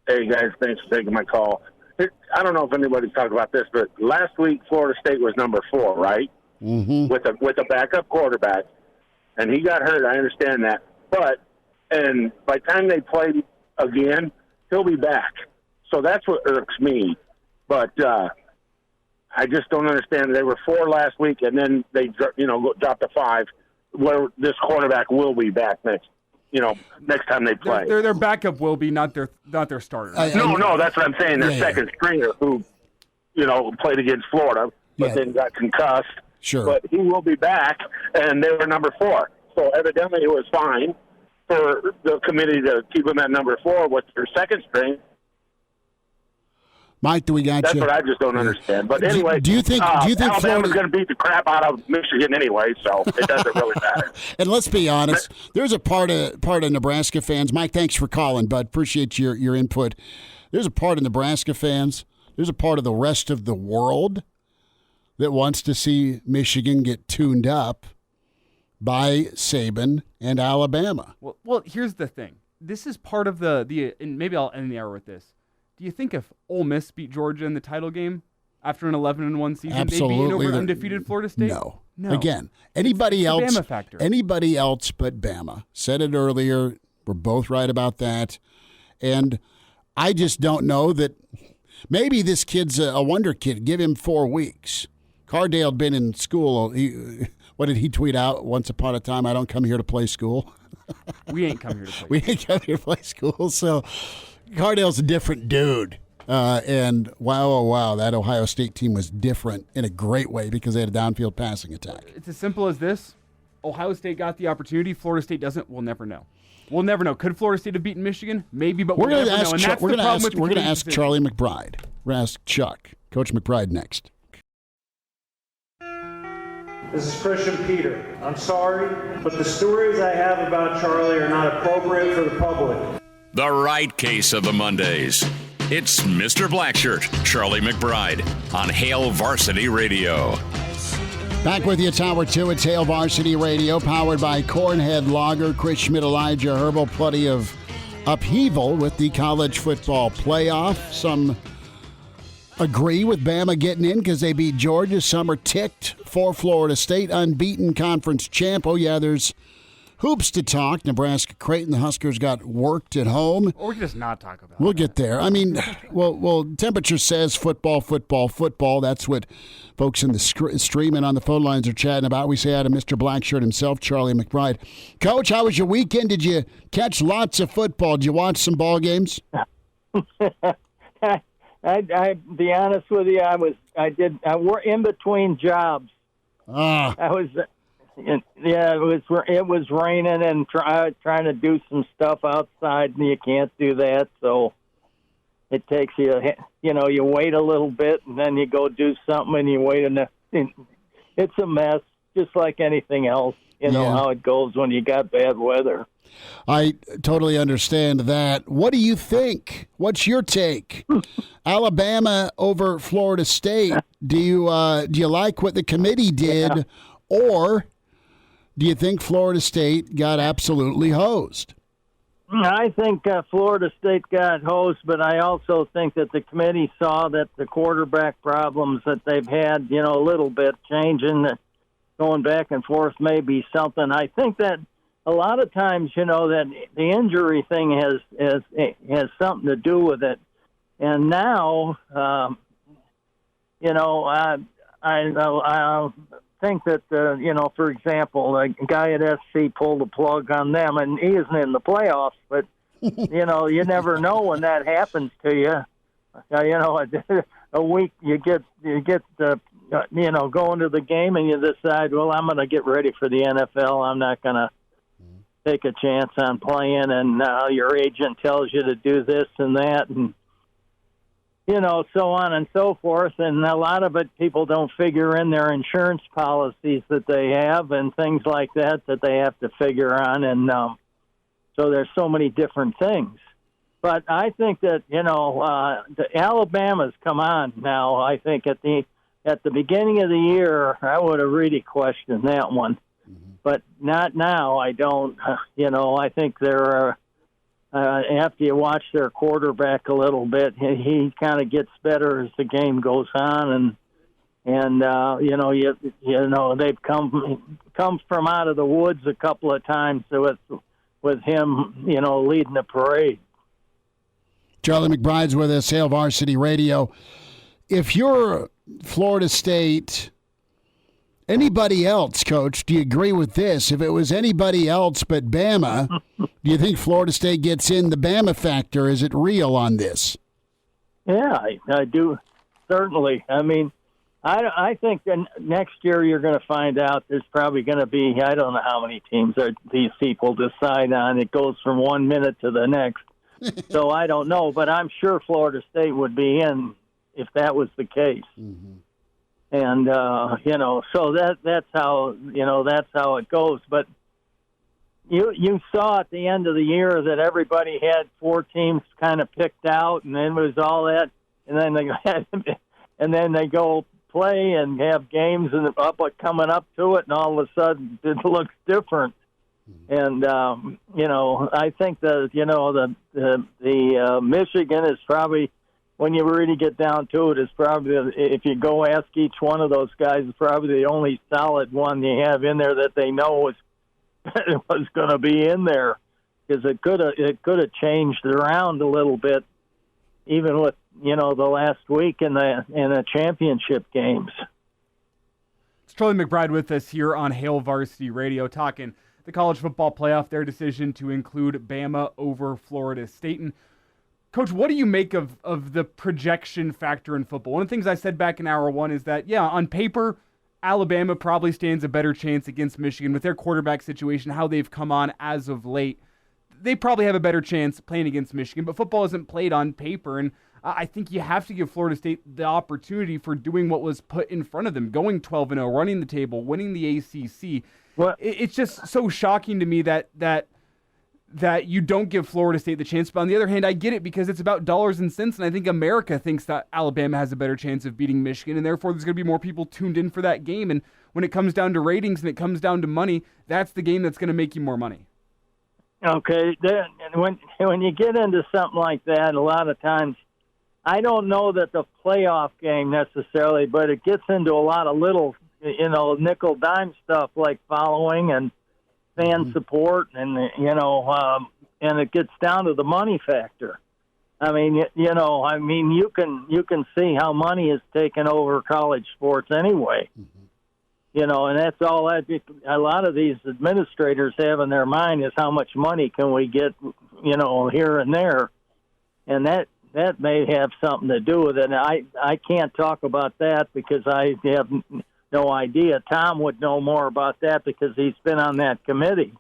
S10: Hey, guys, thanks for taking my call. I don't know if anybody's talked about this, but last week Florida State was number 4, right?
S2: Mm-hmm.
S10: With a backup quarterback, and he got hurt. I understand that. And by the time they play again, he'll be back. So that's what irks me. But I just don't understand. They were 4 last week, and then they dropped to 5, where this quarterback will be back next time they play.
S3: Their backup will be, not their starter.
S10: No, that's what I'm saying. Their second stringer who, played against Florida, but then got concussed.
S2: Sure.
S10: But he will be back, and they were number 4. So evidently it was fine for the committee to keep him at number 4 with their second string.
S2: Mike, do we got
S10: That's
S2: you?
S10: what I just don't understand. But anyway,
S2: do you think
S10: Alabama's going to beat the crap out of Michigan anyway, so it doesn't really matter.
S2: And let's be honest, there's a part of Nebraska fans. Mike, thanks for calling, bud. Appreciate your input. There's a part of Nebraska fans. There's a part of the rest of the world that wants to see Michigan get tuned up by Saban and Alabama.
S3: Well, here's the thing. This is part of the and maybe I'll end the hour with this. Do you think if Ole Miss beat Georgia in the title game after an 11-1 season,
S2: absolutely,
S3: they'd beat over undefeated Florida State?
S2: No. Again, anybody else
S3: Bama factor.
S2: Anybody else but Bama. Said it earlier. We're both right about that. And I just don't know that maybe this kid's a wonder kid. Give him 4 weeks. Cardale had been in school. What did he tweet out? Once upon a time, I don't come here to play school.
S3: We ain't come here to play.
S2: We ain't come here to play school. So Cardale's a different dude. And wow, that Ohio State team was different in a great way because they had a downfield passing attack.
S3: It's as simple as this. Ohio State got the opportunity. Florida State doesn't. We'll never know. We'll never know. Could Florida State have beaten Michigan? Maybe, but we're going to ask.
S2: We're going to ask Charlie McBride. We're going to ask Chuck, Coach McBride, next.
S12: This is Christian Peter. I'm sorry, but the stories I have about Charlie are not appropriate for the public.
S1: The right case of the Mondays. It's Mr. Blackshirt, Charlie McBride, on Hail Varsity Radio.
S2: Back with you, it's Hour 2. It's Hail Varsity Radio, powered by Cornhead Lager, Schmidt and Elijah Herbel. Plenty of upheaval with the college football playoff. Some agree with Bama getting in because they beat Georgia. Some are ticked for Florida State, unbeaten conference champ. Oh, yeah, there's hoops to talk. Nebraska-Creighton, the Huskers got worked at home.
S3: Or we can just not talk about it.
S2: We'll get there. I mean, well, temperature says football. That's what folks in the stream and on the phone lines are chatting about. We say hi to Mr. Blackshirt himself, Charlie McBride. Coach, how was your weekend? Did you catch lots of football? Did you watch some ball games?
S13: I be honest with you, we're in between jobs. It was raining and trying to do some stuff outside, and you can't do that. So it takes you wait a little bit, and then you go do something, and you wait, and it's a mess, just like anything else. You know how it goes when you got bad weather.
S2: I totally understand that. What do you think? What's your take? Alabama over Florida State. Do you like what the committee did, or do you think Florida State got absolutely hosed?
S13: I think Florida State got hosed, but I also think that the committee saw that the quarterback problems that they've had, a little bit changing, going back and forth may be something. I think that a lot of times, that the injury thing has something to do with it. And now, think that, for example, a guy at SC pulled the plug on them, and he isn't in the playoffs, but, you never know when that happens to you. A week you get going to the game and you decide, well, I'm going to get ready for the NFL. I'm not going to take a chance on playing, and your agent tells you to do this and that, and so on and so forth. And a lot of it, people don't figure in their insurance policies that they have and things like that they have to figure on. And so there's so many different things. But I think that, the Alabama's come on now. I think at the beginning of the year, I would have really questioned that one. But not now. I don't. I think they're after you watch their quarterback a little bit, he kind of gets better as the game goes on, and they've come from out of the woods a couple of times with him, leading the parade.
S2: Charlie McBride's with us, Hail Varsity Radio. If you're Florida State, anybody else, Coach, do you agree with this? If it was anybody else but Bama, do you think Florida State gets in the Bama factor? Is it real on this?
S13: Yeah, I do, certainly. I mean, I think that next year you're going to find out there's probably going to be, I don't know how many teams these people decide on. It goes from 1 minute to the next. So I don't know, but I'm sure Florida State would be in if that was the case. Mm-hmm. And, so that's how it goes. But you saw at the end of the year that everybody had 4 teams kind of picked out, and then it was all that. And then they go play and have games and coming up to it, and all of a sudden it looks different. And, I think the Michigan is probably, when you really get down to it, is probably, if you go ask each one of those guys, is probably the only solid one you have in there that they know was going to be in there, because it could have changed around a little bit, even with the last week in the championship games.
S3: It's Charlie McBride with us here on Hail Varsity Radio, talking the college football playoff, their decision to include Bama over Florida State. And Coach, what do you make of the projection factor in football? One of the things I said back in hour one is that, on paper, Alabama probably stands a better chance against Michigan with their quarterback situation, how they've come on as of late. They probably have a better chance playing against Michigan, but football isn't played on paper. And I think you have to give Florida State the opportunity for doing what was put in front of them, going 12-0, running the table, winning the ACC. Well, it's just so shocking to me that you don't give Florida State the chance. But on the other hand, I get it because it's about dollars and cents, and I think America thinks that Alabama has a better chance of beating Michigan, and therefore there's going to be more people tuned in for that game. And when it comes down to ratings and it comes down to money, that's the game that's going to make you more money.
S13: Okay, when you get into something like that, a lot of times, I don't know that the playoff game necessarily, but it gets into a lot of little, nickel dime stuff like following and fan support, and and it gets down to the money factor. I mean, you can see how money is taken over college sports anyway. And that's all that a lot of these administrators have in their mind is how much money can we get, here and there, and that may have something to do with it. And I can't talk about that because I have no idea. Tom would know more about that because he's been on that committee.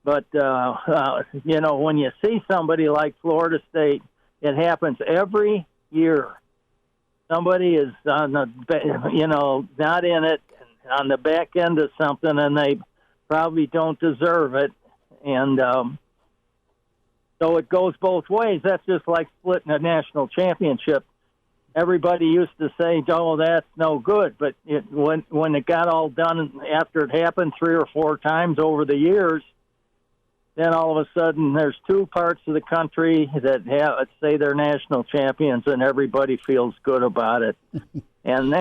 S13: But, when you see somebody like Florida State, it happens every year. Somebody is on the, not in it, on the back end of something, and they probably don't deserve it. And so it goes both ways. That's just like splitting a national championship. Everybody used to say, "Oh, that's no good," but when it got all done after it happened 3 or 4 times over the years, then all of a sudden there's 2 parts of the country that say they're national champions, and everybody feels good about it. And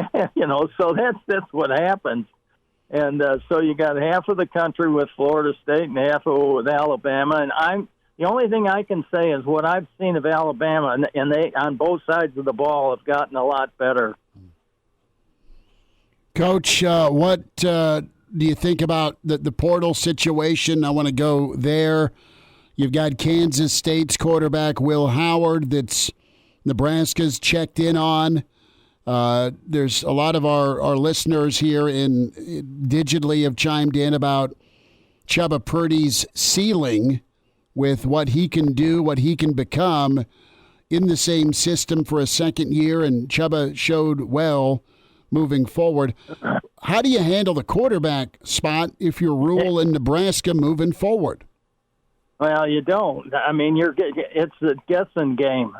S13: so that's what happens. And so you got half of the country with Florida State and half of it with Alabama. And the only thing I can say is what I've seen of Alabama, and they on both sides of the ball have gotten a lot better.
S2: Coach, what do you think about the portal situation? I want to go there. You've got Kansas State's quarterback, Will Howard, that's Nebraska's checked in on. There's a lot of our listeners here digitally have chimed in about Chubba Purdy's ceiling with what he can do, what he can become in the same system for a second year, and Chubba showed well moving forward. How do you handle the quarterback spot if you're Rule in Nebraska moving forward?
S13: Well, you don't. I mean, it's a guessing game.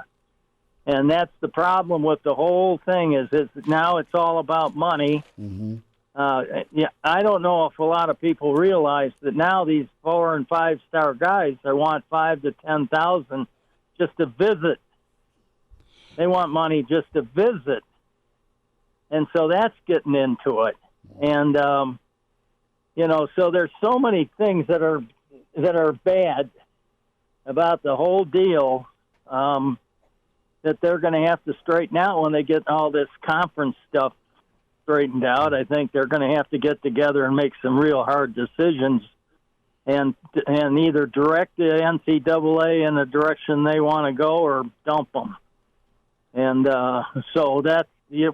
S13: And that's the problem with the whole thing is now it's all about money.
S2: Mm-hmm.
S13: I don't know if a lot of people realize that now these 4- and 5-star guys, they want $5,000 to $10,000 just to visit. They want money just to visit. And so that's getting into it. And, so there's so many things that are bad about the whole deal that they're going to have to straighten out when they get all this conference stuff straightened out. I think they're going to have to get together and make some real hard decisions and either direct the NCAA in the direction they want to go or dump them. And so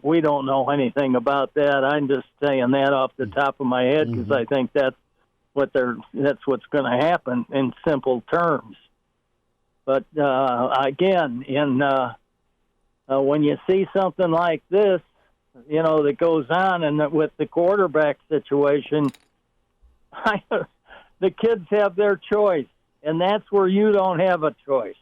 S13: we don't know anything about that. I'm just saying that off the top of my head because I think that's what's going to happen in simple terms. But again, when you see something like this, that goes on, and with the quarterback situation, the kids have their choice, and that's where you don't have a choice.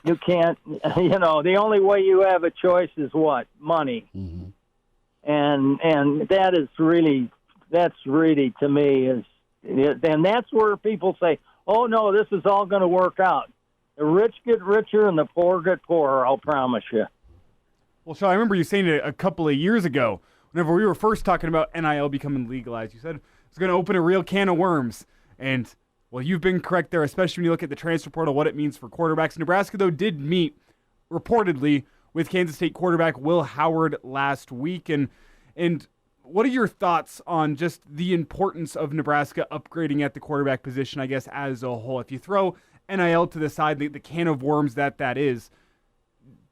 S13: You can't, the only way you have a choice is what? Money.
S2: Mm-hmm.
S13: And that's really to me and that's where people say, oh no, this is all going to work out. The rich get richer and the poor get poorer, I'll promise you.
S3: Well, Sean, I remember you saying it a couple of years ago, whenever we were first talking about NIL becoming legalized. You said it's going to open a real can of worms. And, well, you've been correct there, especially when you look at the transfer portal, what it means for quarterbacks. Nebraska, though, did meet, reportedly, with Kansas State quarterback Will Howard last week. And what are your thoughts on just the importance of Nebraska upgrading at the quarterback position, I guess, as a whole? If you throw NIL to the side, the can of worms that is,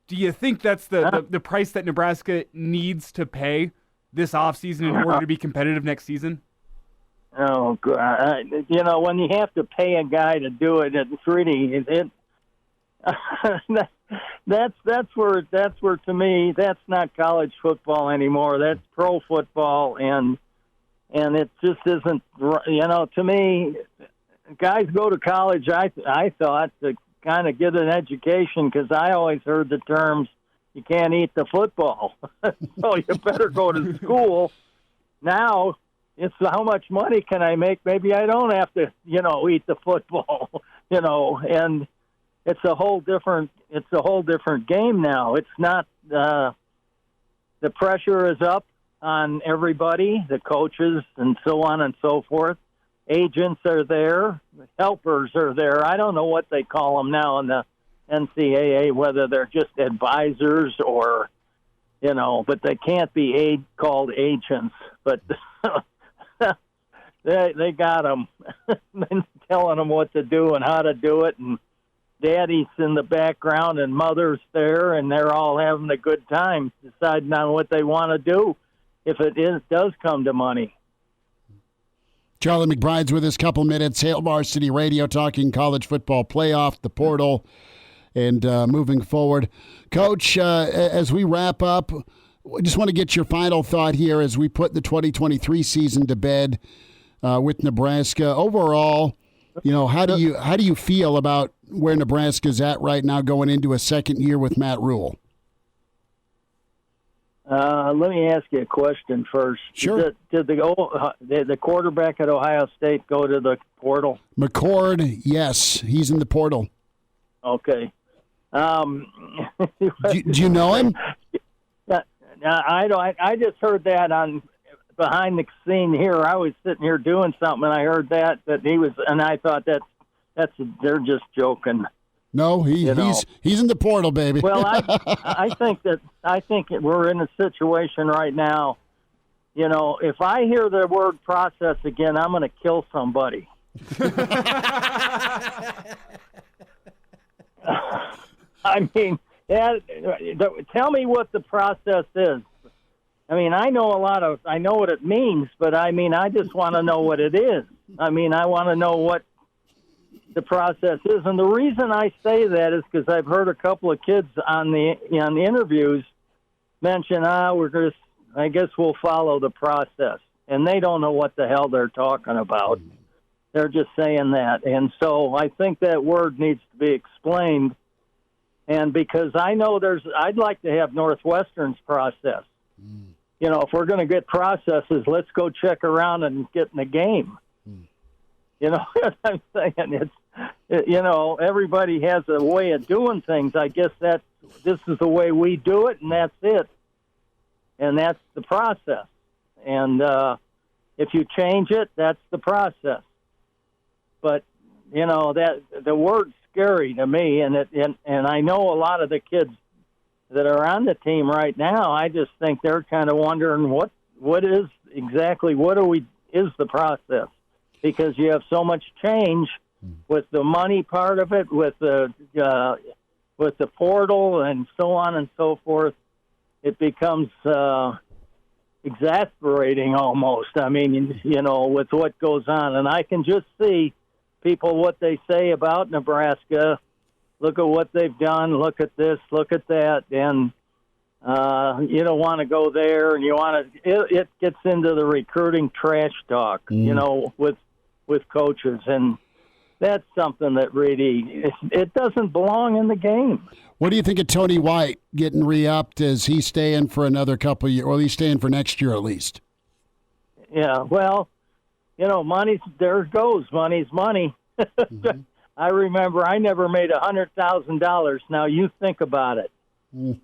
S3: do you think that's the price that Nebraska needs to pay this offseason in order to be competitive next season?
S13: Oh, God. When you have to pay a guy to do it, it's really that's where to me that's not college football anymore. That's pro football, and it just isn't. To me, guys go to college. I thought to kind of get an education because I always heard the terms you can't eat the football, so you better go to school. Now it's how much money can I make? Maybe I don't have to, eat the football, and it's a whole different game now. It's not the pressure is up on everybody, the coaches and so on and so forth. Agents are there, helpers are there. I don't know what they call them now in the NCAA, whether they're just advisors or, but they can't be called agents. But they got them telling them what to do and how to do it, and daddy's in the background and mother's there, and they're all having a good time deciding on what they want to do if it does come to money.
S2: Charlie McBride's with us, couple minutes. Hail Varsity Radio, talking college football playoff, the portal, and moving forward. Coach, as we wrap up, I just want to get your final thought here as we put the 2023 season to bed with Nebraska. Overall, how do you feel about where Nebraska's at right now going into a second year with Matt Rule?
S13: Let me ask you a question first.
S2: Sure.
S13: Did the quarterback at Ohio State go to the portal?
S2: McCord, yes, he's in the portal.
S13: Okay.
S2: Do you know him?
S13: I don't. I just heard that on behind the scene here. I was sitting here doing something, and I heard that he was, and I thought that's they're just joking.
S2: No, he's in the portal, baby.
S13: Well, I think we're in a situation right now if I hear the word process again, I'm going to kill somebody. I mean, tell me what the process is. I mean, I know what it means, but I mean, I just want to know what it is. I mean, I want to know what the process is. And the reason I say that is because I've heard a couple of kids on the interviews mention, I guess we'll follow the process. And they don't know what the hell they're talking about. They're just saying that. And so I think that word needs to be explained. And because I know I'd like to have Northwestern's process. If we're going to get processes, let's go check around and get in the game. You know what I'm saying? Everybody has a way of doing things. I guess this is the way we do it, and that's it. And that's the process. And if you change it, that's the process. But that the word's scary to me, and I know a lot of the kids that are on the team right now. I just think they're kind of wondering what is the process, because you have so much change with the money part of it, with the portal and so on and so forth. It becomes exasperating almost. I mean, with what goes on, and I can just see people what they say about Nebraska. Look at what they've done. Look at this. Look at that. And you don't want to go there. And it gets into the recruiting trash talk, with coaches. And that's something that really, it doesn't belong in the game.
S2: What do you think of Tony White getting re-upped? Is he staying for another couple of years, or he's staying for next year at least?
S13: Yeah, well, money's, there it goes. Money's money. Mm-hmm. I remember I never made $100,000. Now you think about it. And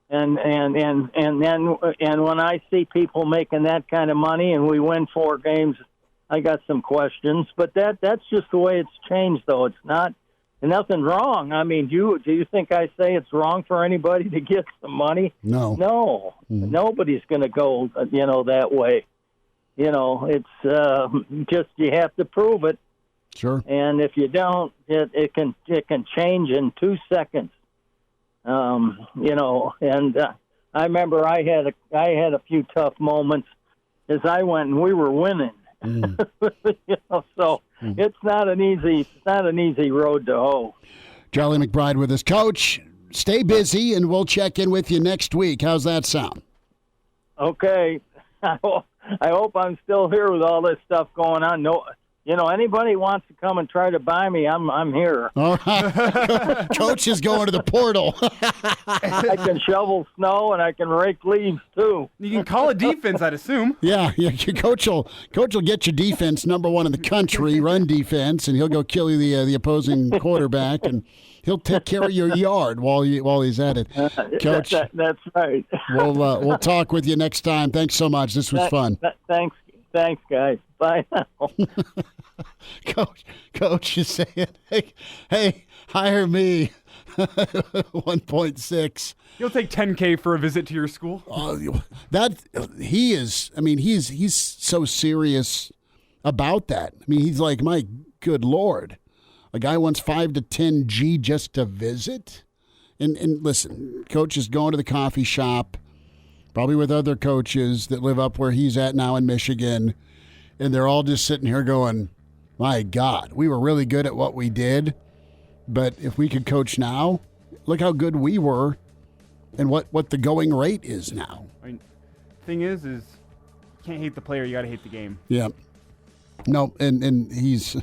S13: when I see people making that kind of money and we win 4 games, I got some questions. But that's just the way it's changed, though. It's nothing wrong. I mean, do you think I say it's wrong for anybody to get some money?
S2: No.
S13: Mm-hmm. Nobody's going to go, that way. It's just you have to prove it.
S2: Sure.
S13: And if you don't, it can change in 2 seconds. And I remember I had a few tough moments as I went and we were winning. So it's not an easy road to hoe.
S2: Charlie McBride with us. Coach, stay busy and we'll check in with you next week. How's that sound?
S13: Okay. I hope I'm still here with all this stuff going on. No, anybody wants to come and try to buy me, I'm here.
S2: All right. Coach is going to the portal.
S13: I can shovel snow and I can rake leaves too.
S3: You can call a defense, I'd assume.
S2: Yeah. Coach will get your defense number 1 in the country, run defense, and he'll go kill you the opposing quarterback, and he'll take care of your yard while he's at it. Coach,
S13: that's right.
S2: We'll talk with you next time. Thanks so much. This was fun.
S13: Thanks, guys. Bye now.
S2: Coach is saying, hey, hire me. 1.6.
S3: You'll take $10K for a visit to your school.
S2: He is. I mean, he's so serious about that. I mean, he's like, my good Lord, a guy wants $5 to $10G just to visit. And listen, Coach is going to the coffee shop, probably with other coaches that live up where he's at now in Michigan. And they're all just sitting here going, my God, we were really good at what we did. But if we could coach now, look how good we were and what the going rate is now.
S3: I mean, thing is you can't hate the player, you got to hate the game.
S2: Yeah. No, and he's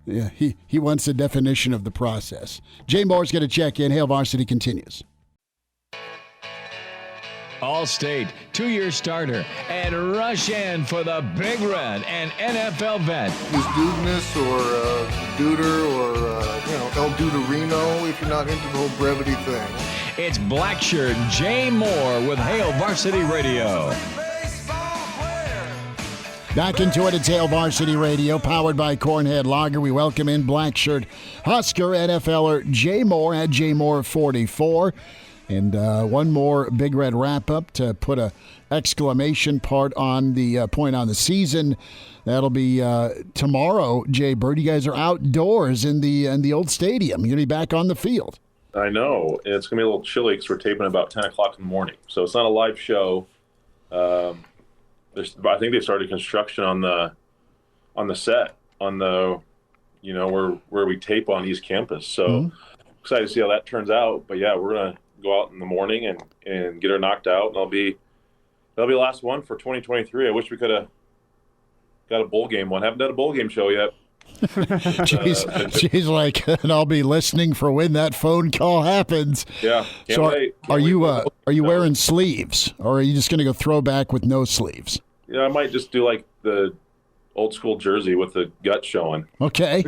S2: yeah, he wants a definition of the process. Jay Moore's going to check in. Hail Varsity continues.
S14: All-State, 2-year starter, and rush in for the Big Red and NFL vet.
S15: Is Dudeness or Duder or El Duderino if you're not into the whole brevity thing.
S14: It's Blackshirt Jay Moore with Hail Varsity Radio.
S2: Back into it, it's Hail Varsity Radio, powered by Cornhead Lager. We welcome in Blackshirt Husker NFLer Jay Moore at Jay Moore 44. And one more Big Red wrap-up to put a exclamation part on the point on the season. That'll be tomorrow, Jay Bird. You guys are outdoors in the old stadium. You're going to be back on the field.
S16: I know. It's going to be a little chilly because we're taping about 10 o'clock in the morning. So it's not a live show. I think they started construction on the set, on the, where we tape on East Campus. So excited to see how that turns out. But, yeah, we're going to go out in the morning and get her knocked out. And that'll be the last one for 2023. I wish we could have got a bowl game one. Haven't done a bowl game show yet.
S2: She's like, and I'll be listening for when that phone call happens.
S16: Yeah.
S2: Are you wearing sleeves, or are you just going to go throwback with no sleeves?
S16: Yeah, I might just do like the old school jersey with the gut showing.
S2: Okay.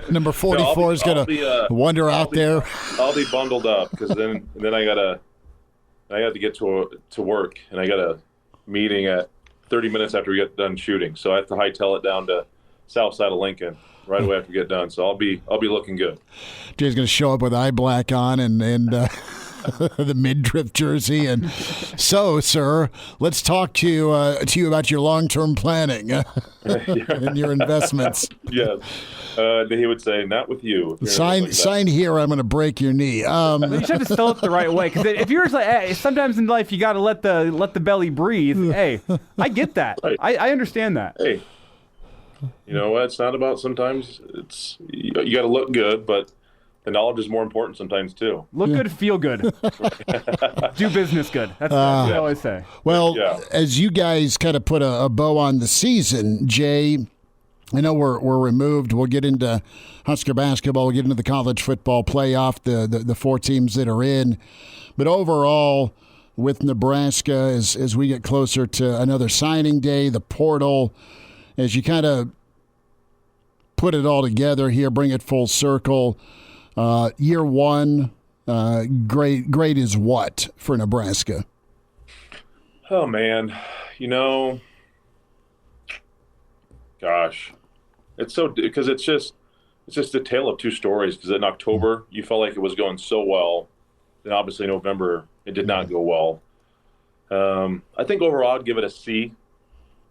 S2: Number 44 is going to wander out there.
S16: I'll be bundled up because then I got to get to work, and I got a meeting at 30 minutes after we get done shooting. So I have to hightail it down to south side of Lincoln right away after we get done. So I'll be looking good.
S2: Jay's going to show up with eye black on and the mid-trip jersey. And so, sir, let's talk to you about your long-term planning and your investments.
S16: Yes. He would say, not with you.
S2: Sign here, I'm going to break your knee.
S3: You should have spelled it the right way. Because if you're like, hey, sometimes in life you got to let the belly breathe. Hey, I get that. Right. I understand that.
S16: Hey, you know what? It's not about sometimes. It's you got to look good, but the knowledge is more important sometimes too.
S3: Look good, feel good. Do business good. That's what I always say.
S2: Well, as you guys kind of put a bow on the season, Jay, I know we're removed. We'll get into Husker basketball. We'll get into the college football playoff, the four teams that are in. But overall, with Nebraska, as we get closer to another signing day, the portal, as you kind of put it all together here, bring it full circle, year one, great is what for Nebraska?
S16: Oh, man. Gosh. It's so – because it's just a tale of two stories, because in October you felt like it was going so well. Then obviously in November it did not go well. I think overall I'd give it a C.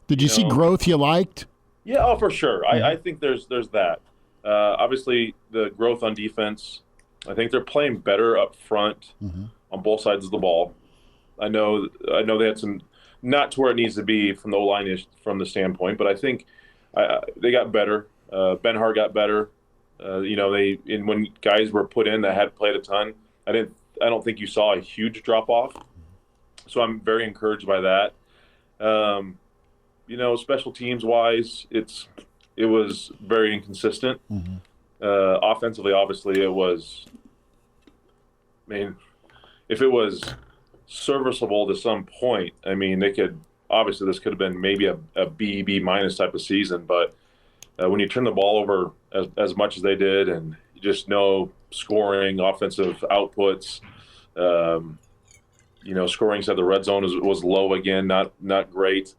S2: Did you see growth you liked?
S16: Yeah, for sure. I think there's that. Obviously, the growth on defense, I think they're playing better up front on both sides of the ball. I know they had some, not to where it needs to be from the O-line from the standpoint, but I think they got better. Ben Hart got better. When guys were put in that had played a ton, I don't think you saw a huge drop off. So I'm very encouraged by that. Special teams wise, it was very inconsistent. Offensively, obviously, it was. I mean, if it was serviceable to some point, I mean, they could. Obviously, this could have been maybe a B minus type of season, but when you turn the ball over as much as they did, and just no scoring, offensive outputs, scoring inside the red zone was low again, not great.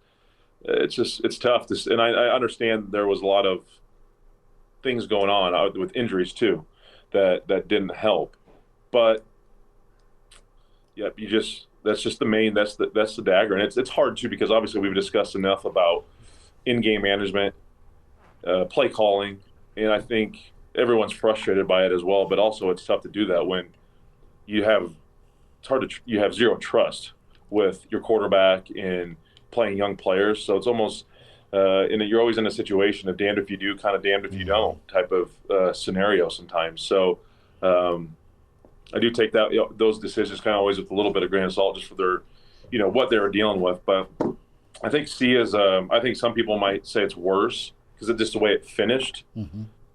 S16: It's tough. And I understand there was a lot of things going on with injuries too that didn't help. But yeah, that's just the main. That's the dagger, and it's hard too, because obviously we've discussed enough about in-game management, play calling, and I think everyone's frustrated by it as well. But also, it's tough to do that when you have zero trust with your quarterback and playing young players. So it's almost and you're always in a situation of damned if you do, kind of damned if you don't type of scenario sometimes. So I do take those decisions kind of always with a little bit of grain of salt, just for their, what they were dealing with. But I think C is, I think some people might say it's worse because it's just the way it finished.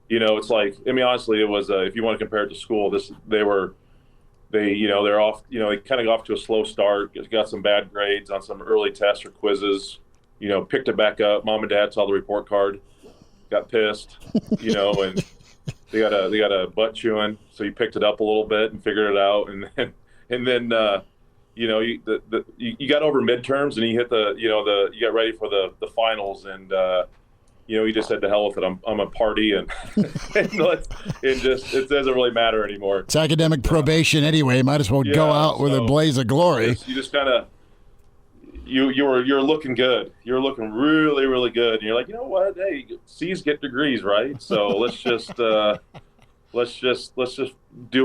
S16: It's like, I mean, honestly, it was, if you want to compare it to school, they're off, they kind of got off to a slow start, got some bad grades on some early tests or quizzes, picked it back up. Mom and dad saw the report card, got pissed, and they got a butt chewing. So you picked it up a little bit and figured it out. And then you got over midterms and you hit you got ready for the finals, and you just said to hell with it. I'm a party, and it doesn't really matter anymore.
S2: It's academic probation anyway. Might as well go out with a blaze of glory.
S16: You just kind of you're looking good. You're looking really, really good. And you're like, you know what? Hey, C's get degrees, right? So let's just do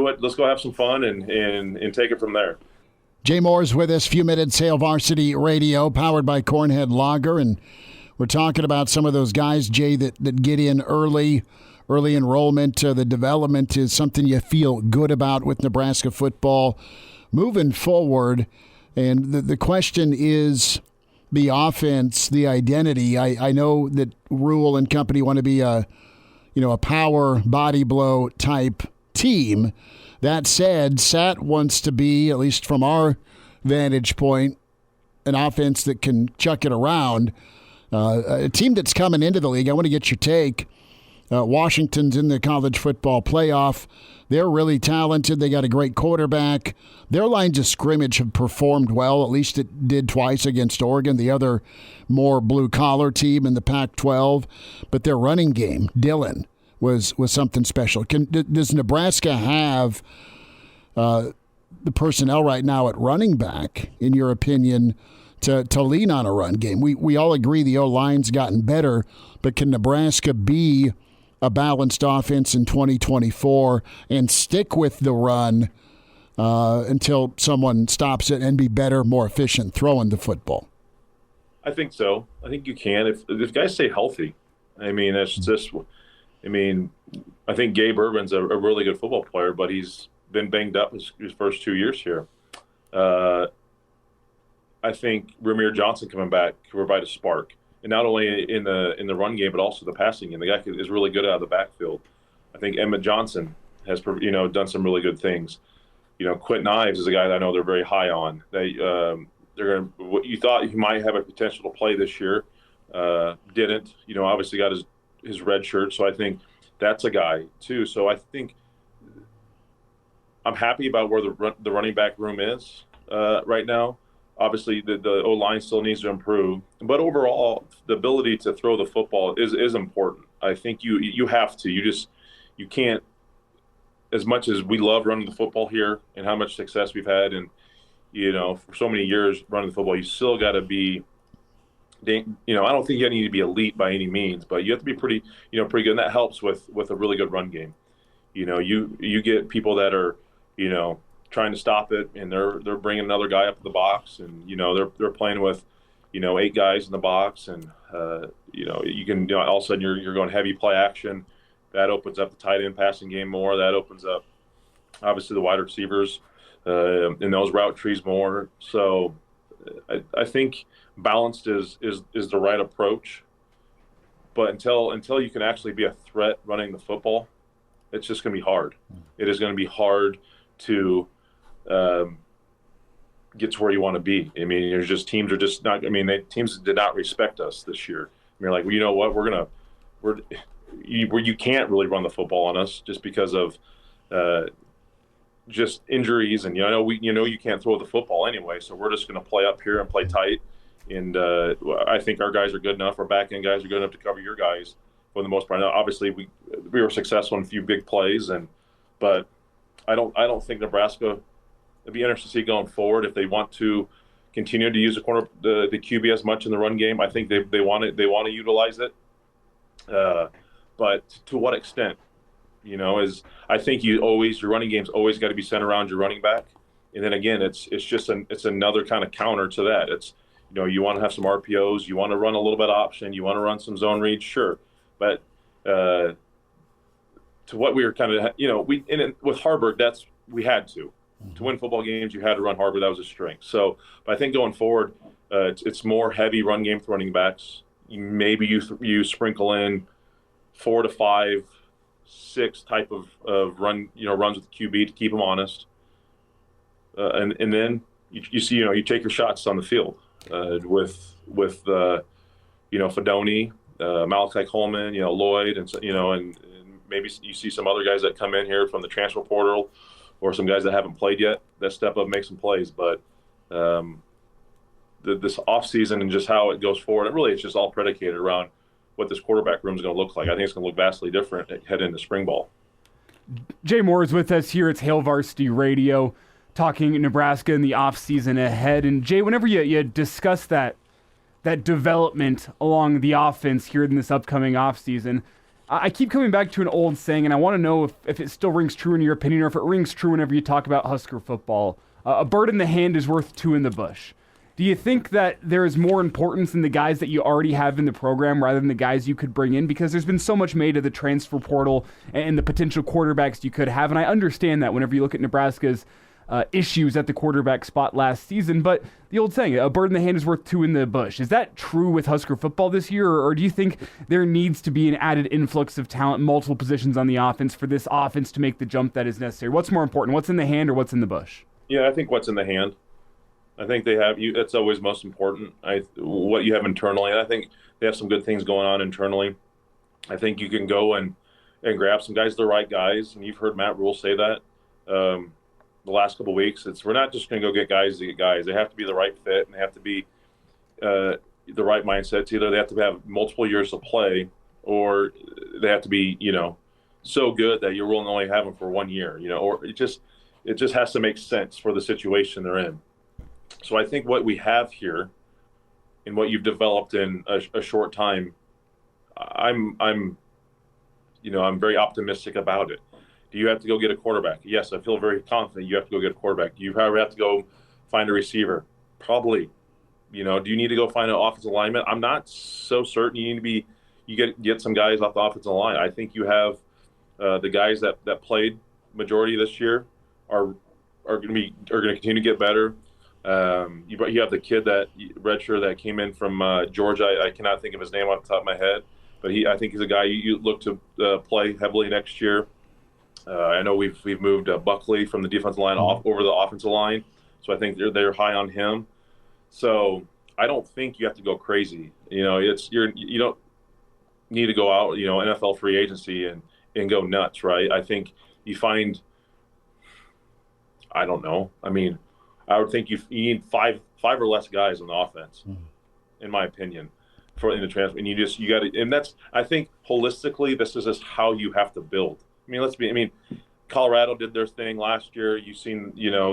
S16: it. Let's go have some fun and take it from there.
S2: Jay Moore's with us. Few minutes, Hail Varsity Radio, powered by Cornhead Lager, and we're talking about some of those guys, Jay, that get in early enrollment. The development is something you feel good about with Nebraska football moving forward. And the question is the offense, the identity. I know that Rule and company want to be a power body blow type team. That said, Sat wants to be, at least from our vantage point, an offense that can chuck it around. A team that's coming into the league, I want to get your take. Washington's in the college football playoff. They're really talented. They got a great quarterback. Their lines of scrimmage have performed well. At least it did twice against Oregon, the other more blue-collar team in the Pac-12. But their running game, Dillon, was something special. Does Nebraska have the personnel right now at running back, in your opinion, to lean on a run game? We all agree the O-line's gotten better, but can Nebraska be a balanced offense in 2024 and stick with the run until someone stops it and be better, more efficient throwing the football?
S16: I think so. I think you can if guys stay healthy. I mean, that's just. I mean, I think Gabe Urban's a really good football player, but he's been banged up his first 2 years here. I think Ramir Johnson coming back could provide a spark. And not only in the run game, but also the passing game. The guy is really good out of the backfield. I think Emmett Johnson has done some really good things. Quentin Ives is a guy that I know they're very high on. What you thought he might have a potential to play this year, didn't. Obviously got his red shirt, so I think that's a guy too. So I think I'm happy about where the running back room is right now. Obviously, the O-line still needs to improve. But overall, the ability to throw the football is important. I think you have to. You can't, as much as we love running the football here and how much success we've had and, for so many years running the football, you still got to be, I don't think you need to be elite by any means, but you have to be pretty good. And that helps with a really good run game. You get people that are, trying to stop it, and they're bringing another guy up to the box, and they're playing with 8 guys in the box, and you can all of a sudden you're going heavy play action. That opens up the tight end passing game more. That opens up obviously the wide receivers in those route trees more. So I think balanced is the right approach, but until you can actually be a threat running the football, it's just going to be hard. It is going to be hard to get to where you want to be. I mean, teams are just not. I mean, teams did not respect us this year. I mean, like, well, you know what? You can't really run the football on us just because of just injuries, and you can't throw the football anyway. So we're just going to play up here and play tight. And I think our guys are good enough. Our back end guys are good enough to cover your guys for the most part. Now, obviously, we were successful in a few big plays, but I don't think Nebraska. It'd be interesting to see going forward if they want to continue to use the QB as much in the run game. I think they want to utilize it, but to what extent? I think your running game's always got to be centered around your running back, and then again, it's another kind of counter to that. It's you want to have some RPOs, you want to run a little bit of option, you want to run some zone reads, sure, but to what we were kind of with Harburg, we had to win football games. You had to run Harburg. That was a strength. So, but I think going forward, it's more heavy run game for running backs. Maybe you sprinkle in 4 to 5, 6 type of runs with the QB to keep them honest, and then you take your shots on the field with Fedoni, Malachi Coleman, Lloyd, and maybe you see some other guys that come in here from the transfer portal, or some guys that haven't played yet that step up and make some plays. But this offseason and just how it goes forward, it's just all predicated around what this quarterback room is going to look like. I think it's going to look vastly different heading into spring ball.
S3: Jay Moore is with us here. It's Hail Varsity Radio, talking Nebraska in the offseason ahead. And Jay, whenever you discuss that development along the offense here in this upcoming offseason, I keep coming back to an old saying, and I want to know if it still rings true in your opinion, or if it rings true whenever you talk about Husker football. A bird in the hand is worth two in the bush. Do you think that there is more importance in the guys that you already have in the program rather than the guys you could bring in? Because there's been so much made of the transfer portal and the potential quarterbacks you could have, and I understand that whenever you look at Nebraska's issues at the quarterback spot last season. But the old saying, a bird in the hand is worth two in the bush. Is that true with Husker football this year, or do you think there needs to be an added influx of talent, multiple positions on the offense for this offense to make the jump that is necessary? What's more important, what's in the hand or what's in the bush?
S16: Yeah, I think what's in the hand. I think they have you. That's always most important. What you have internally. And I think they have some good things going on internally. I think you can go and grab some guys, the right guys. And you've heard Matt Rule say that the last couple of weeks. We're not just going to go get guys to get guys. They have to be the right fit, and they have to be the right mindset. It's either they have to have multiple years of play, or they have to be so good that you're willing to only have them for 1 year. Or it just has to make sense for the situation they're in. So I think what we have here and what you've developed in a short time, I'm very optimistic about it. Do you have to go get a quarterback? Yes, I feel very confident you have to go get a quarterback. Do you probably have to go find a receiver? Probably. Do you need to go find an offensive lineman? I'm not so certain. You get some guys off the offensive line. I think you have the guys that played majority this year are going to continue to get better. You have the kid that redshirt that came in from Georgia. I cannot think of his name off the top of my head, but I think he's a guy you look to play heavily next year. I know we've moved Buckley from the defensive line off over the offensive line, so I think they're high on him. So I don't think you have to go crazy. You don't need to go out NFL free agency and go nuts, right? I think you find. I don't know. I mean, I would think you need five or less guys on the offense, in my opinion, in the transfer. And you got to, and that's, I think holistically, this is just how you have to build. Colorado did their thing last year. You've seen,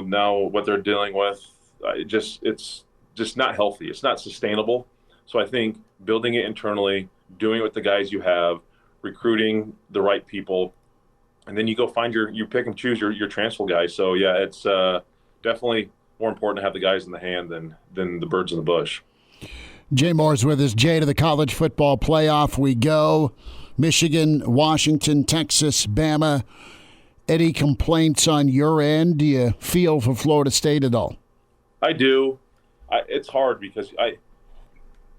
S16: now what they're dealing with. It's just not healthy. It's not sustainable. So I think building it internally, doing it with the guys you have, recruiting the right people, and then you go find you pick and choose your transfer guys. So yeah, it's definitely more important to have the guys in the hand than the birds in the bush.
S2: Jay Moore's with us. Jay, to the college football playoff we go. Michigan, Washington, Texas, Bama. Any complaints on your end? Do you feel for Florida State at all?
S16: I do. It's hard because I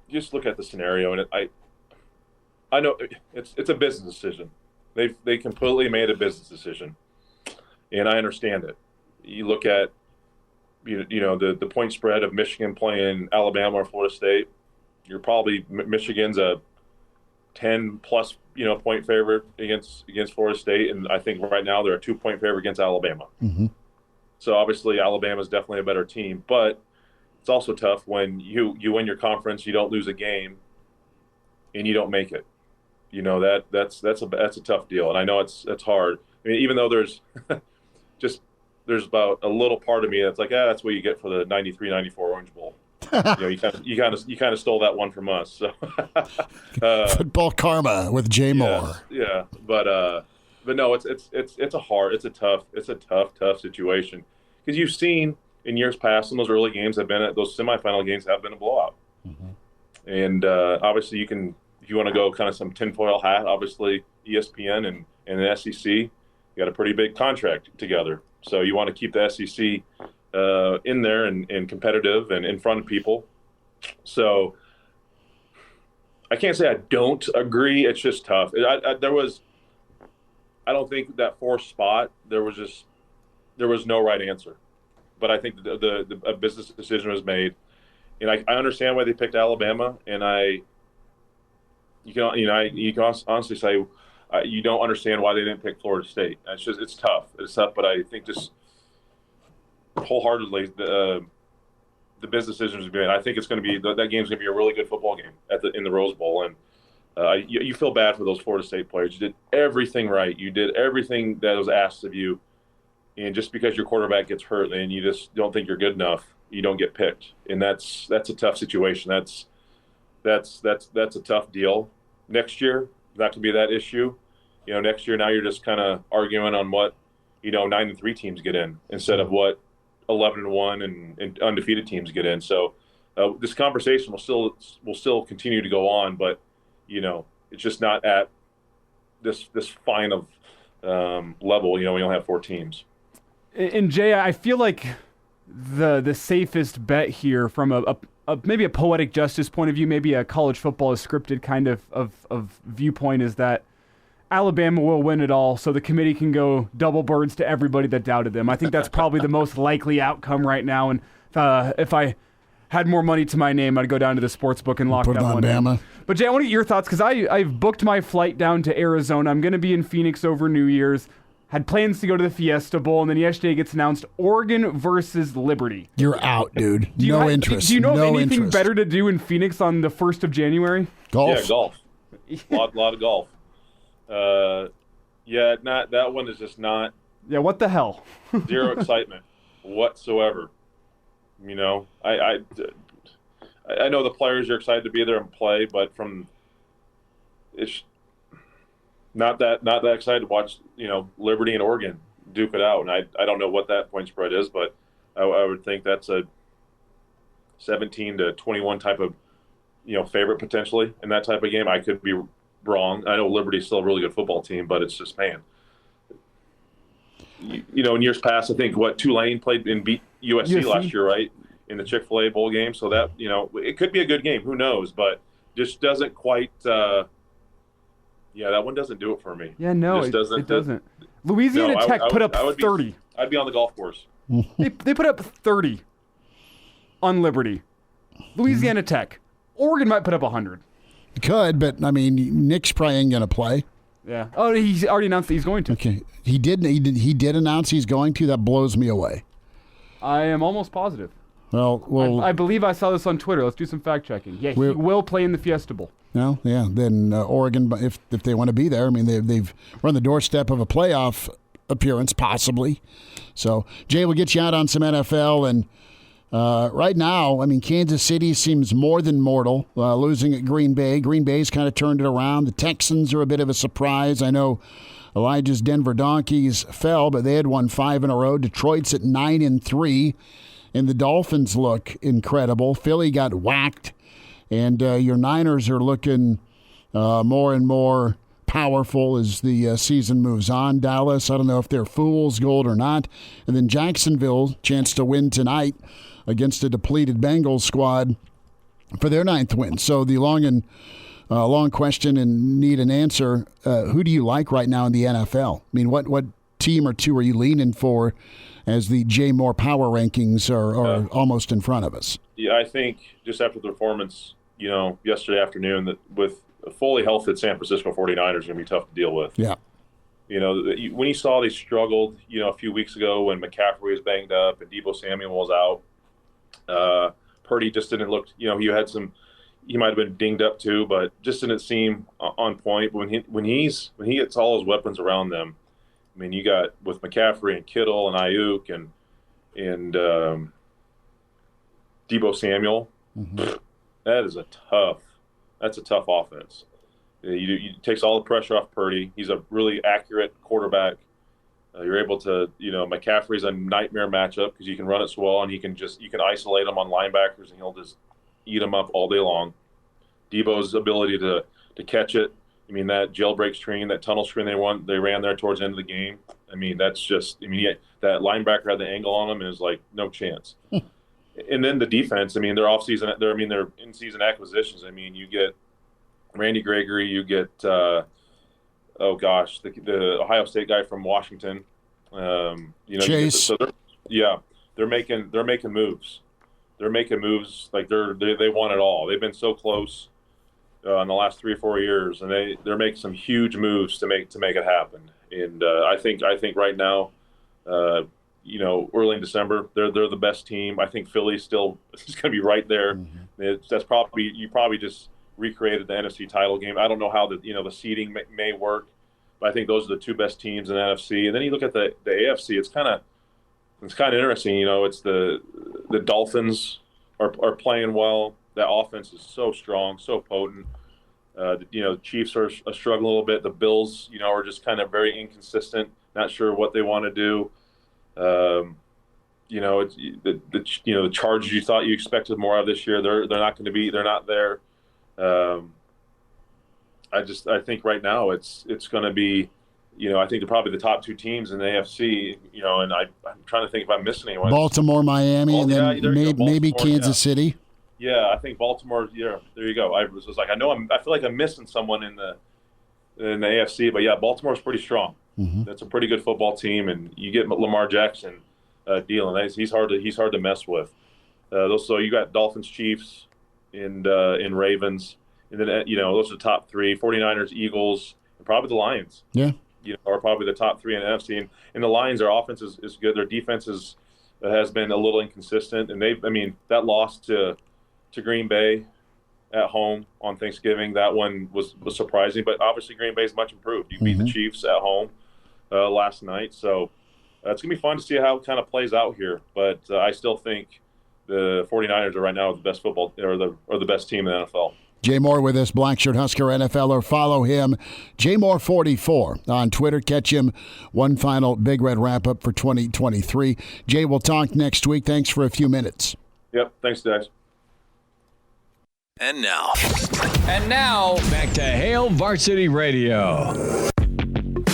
S16: just look at the scenario, and I know it's a business decision. They completely made a business decision, and I understand it. You look at the point spread of Michigan playing Alabama or Florida State. You're probably Michigan's a 10+ point favorite against Florida State, and I think right now they're a 2-point favorite against Alabama.
S2: Mm-hmm. So
S16: obviously Alabama's definitely a better team, but it's also tough when you win your conference, you don't lose a game, and you don't make it. That's a tough deal, and I know it's hard. I mean, even though there's about a little part of me that's like, that's what you get for the 93-94 Orange Bowl. You kind of stole that one from us. So
S2: football karma with Jay Moore.
S16: Yeah, but no, it's a tough situation because you've seen in years past in those early games those semifinal games have been a blowout, and obviously if you want to go kind of some tinfoil hat, obviously ESPN and the SEC got a pretty big contract together, so you want to keep the SEC in there and competitive and in front of people. So I can't say I don't agree. It's just tough. I don't think that fourth spot, there was no right answer. But I think a business decision was made. And I understand why they picked Alabama. And you can honestly say you don't understand why they didn't pick Florida State. It's tough. It's tough, but I think just wholeheartedly the business decisions are made. I think it's going to be that game's going to be a really good football game in the Rose Bowl, and you feel bad for those Florida State players. You did everything right. You did everything that was asked of you, And just because your quarterback gets hurt and you just don't think you're good enough, you don't get picked. And that's a tough situation. That's a tough deal. Next year, not to be that issue. Next year now you're just kind of arguing on what 9-3 teams get in instead of what 11-1 and undefeated teams get in. So this conversation will still continue to go on, but it's just not at this fine of level. We only have 4 teams.
S3: And Jay, I feel like the safest bet here from a maybe a poetic justice point of view, maybe a college football is scripted kind of viewpoint, is that Alabama will win it all, so the committee can go double birds to everybody that doubted them. I think that's probably the most likely outcome right now. And if I had more money to my name, I'd go down to the sports book and lock that one in. But Jay, I want to get your thoughts, because I've booked my flight down to Arizona. I'm going to be in Phoenix over New Year's. Had plans to go to the Fiesta Bowl, and then yesterday it gets announced Oregon versus Liberty.
S2: You're out, dude. No interest.
S3: Do you know of anything better to do in Phoenix on the 1st of January?
S2: Golf.
S16: Yeah, golf. lot of golf. That one is just not.
S3: Yeah, what the hell?
S16: Zero excitement whatsoever. I know the players are excited to be there and play, but it's not that excited to watch Liberty and Oregon duke it out. And I don't know what that point spread is, but I would think that's a 17-21 type of favorite potentially in that type of game. I could be wrong. I know Liberty's still a really good football team, but it's just, man, in years past, I think Tulane played and beat USC last year, right, in the Chick-fil-A bowl game. So that it could be a good game. Who knows? But just doesn't quite. That one doesn't do it for me.
S3: Yeah, no, it doesn't. Louisiana Tech put up 30.
S16: I'd be on the golf course.
S3: They put up 30 on Liberty. Louisiana Tech. Oregon might put up 100.
S2: Could, but Nick's probably ain't going to play.
S3: Yeah. Oh, he's already announced that he's going to.
S2: Okay. He did announce he's going to. That blows me away.
S3: I am almost positive.
S2: Well,
S3: I believe I saw this on Twitter. Let's do some fact checking. Yeah, he will play in the Fiesta Bowl.
S2: No, yeah. Then Oregon, if they want to be there, they've run the doorstep of a playoff appearance, possibly. So, Jay, we'll get you out on some NFL. And right now, Kansas City seems more than mortal, losing at Green Bay. Green Bay's kind of turned it around. The Texans are a bit of a surprise. I know Elijah's Denver Donkeys fell, but they had won 5 in a row. Detroit's at 9-3, and the Dolphins look incredible. Philly got whacked. And your Niners are looking more and more powerful as the season moves on. Dallas, I don't know if they're fool's gold or not. And then Jacksonville, chance to win tonight against a depleted Bengals squad for their 9th win. So the long question and need an answer. Who do you like right now in the NFL? What team or two are you leaning for as the Jay Moore power rankings are almost in front of us?
S16: Yeah, I think just after the performance, yesterday afternoon, that with a fully healthy San Francisco 49ers are going to be tough to deal with.
S2: Yeah.
S16: When you saw they struggled, a few weeks ago when McCaffrey was banged up and Deebo Samuel was out, Purdy just didn't look, he might have been dinged up too, but just didn't seem on point. But when he gets all his weapons around them, you got with McCaffrey and Kittle and Ayuk and Deebo Samuel. Mm-hmm. That's a tough offense. It takes all the pressure off Purdy. He's a really accurate quarterback. You're able to, McCaffrey's a nightmare matchup because you can run it so well, and you can isolate him on linebackers, and he'll just eat them up all day long. Deebo's ability to catch it. That jailbreak screen, that tunnel screen they ran there towards the end of the game. That's just, that linebacker had the angle on him and is like, no chance. And then the defense, their offseason, their in-season acquisitions. You get Randy Gregory, you get, the Ohio State guy from Washington.
S2: Chase.
S16: They're making moves. They're making moves like they want it all. They've been so close in the last 3 or 4 years, and they're making some huge moves to make it happen. And I think right now, early in December, they're the best team. I think Philly still is going to be right there. Mm-hmm. You probably just recreated the NFC title game. I don't know how the seeding may work. I think those are the two best teams in the NFC. And then you look at the AFC. It's kind of interesting. It's the Dolphins are playing well. That offense is so strong, so potent. The Chiefs are struggling a little bit. The Bills, are just kind of very inconsistent. Not sure what they want to do. It's the Chargers you thought you expected more of this year. They're not going to be. They're not there. I think right now it's going to be. I think they're probably the top two teams in the AFC. And I'm trying to think if I'm missing anyone.
S2: Baltimore, Miami, and then maybe Kansas City.
S16: Yeah, I think Baltimore. Yeah, there you go. I was like, I feel like I'm missing someone in the AFC, but yeah, Baltimore's pretty strong.
S2: Mm-hmm.
S16: That's a pretty good football team, and you get Lamar Jackson dealing. He's hard to mess with. So you got Dolphins, Chiefs, and Ravens, and then those are the top three: 49ers, Eagles, and probably the Lions.
S2: Yeah,
S16: are probably the top three in the NFC. And the Lions, their offense is good. Their defense has been a little inconsistent, and that loss to Green Bay at home on Thanksgiving, that one was surprising, but obviously Green Bay is much improved. You beat the Chiefs at home last night, so it's going to be fun to see how it kind of plays out here, but I still think the 49ers are right now the best football or the best team in the NFL.
S2: Jay Moore with us, Blackshirt Husker NFLer. Follow him, JMoore44 on Twitter. Catch him. One final Big Red wrap-up for 2023. Jay, we'll talk next week. Thanks for a few minutes.
S16: Yep, thanks, Dax.
S14: And now, back to Hail Varsity Radio.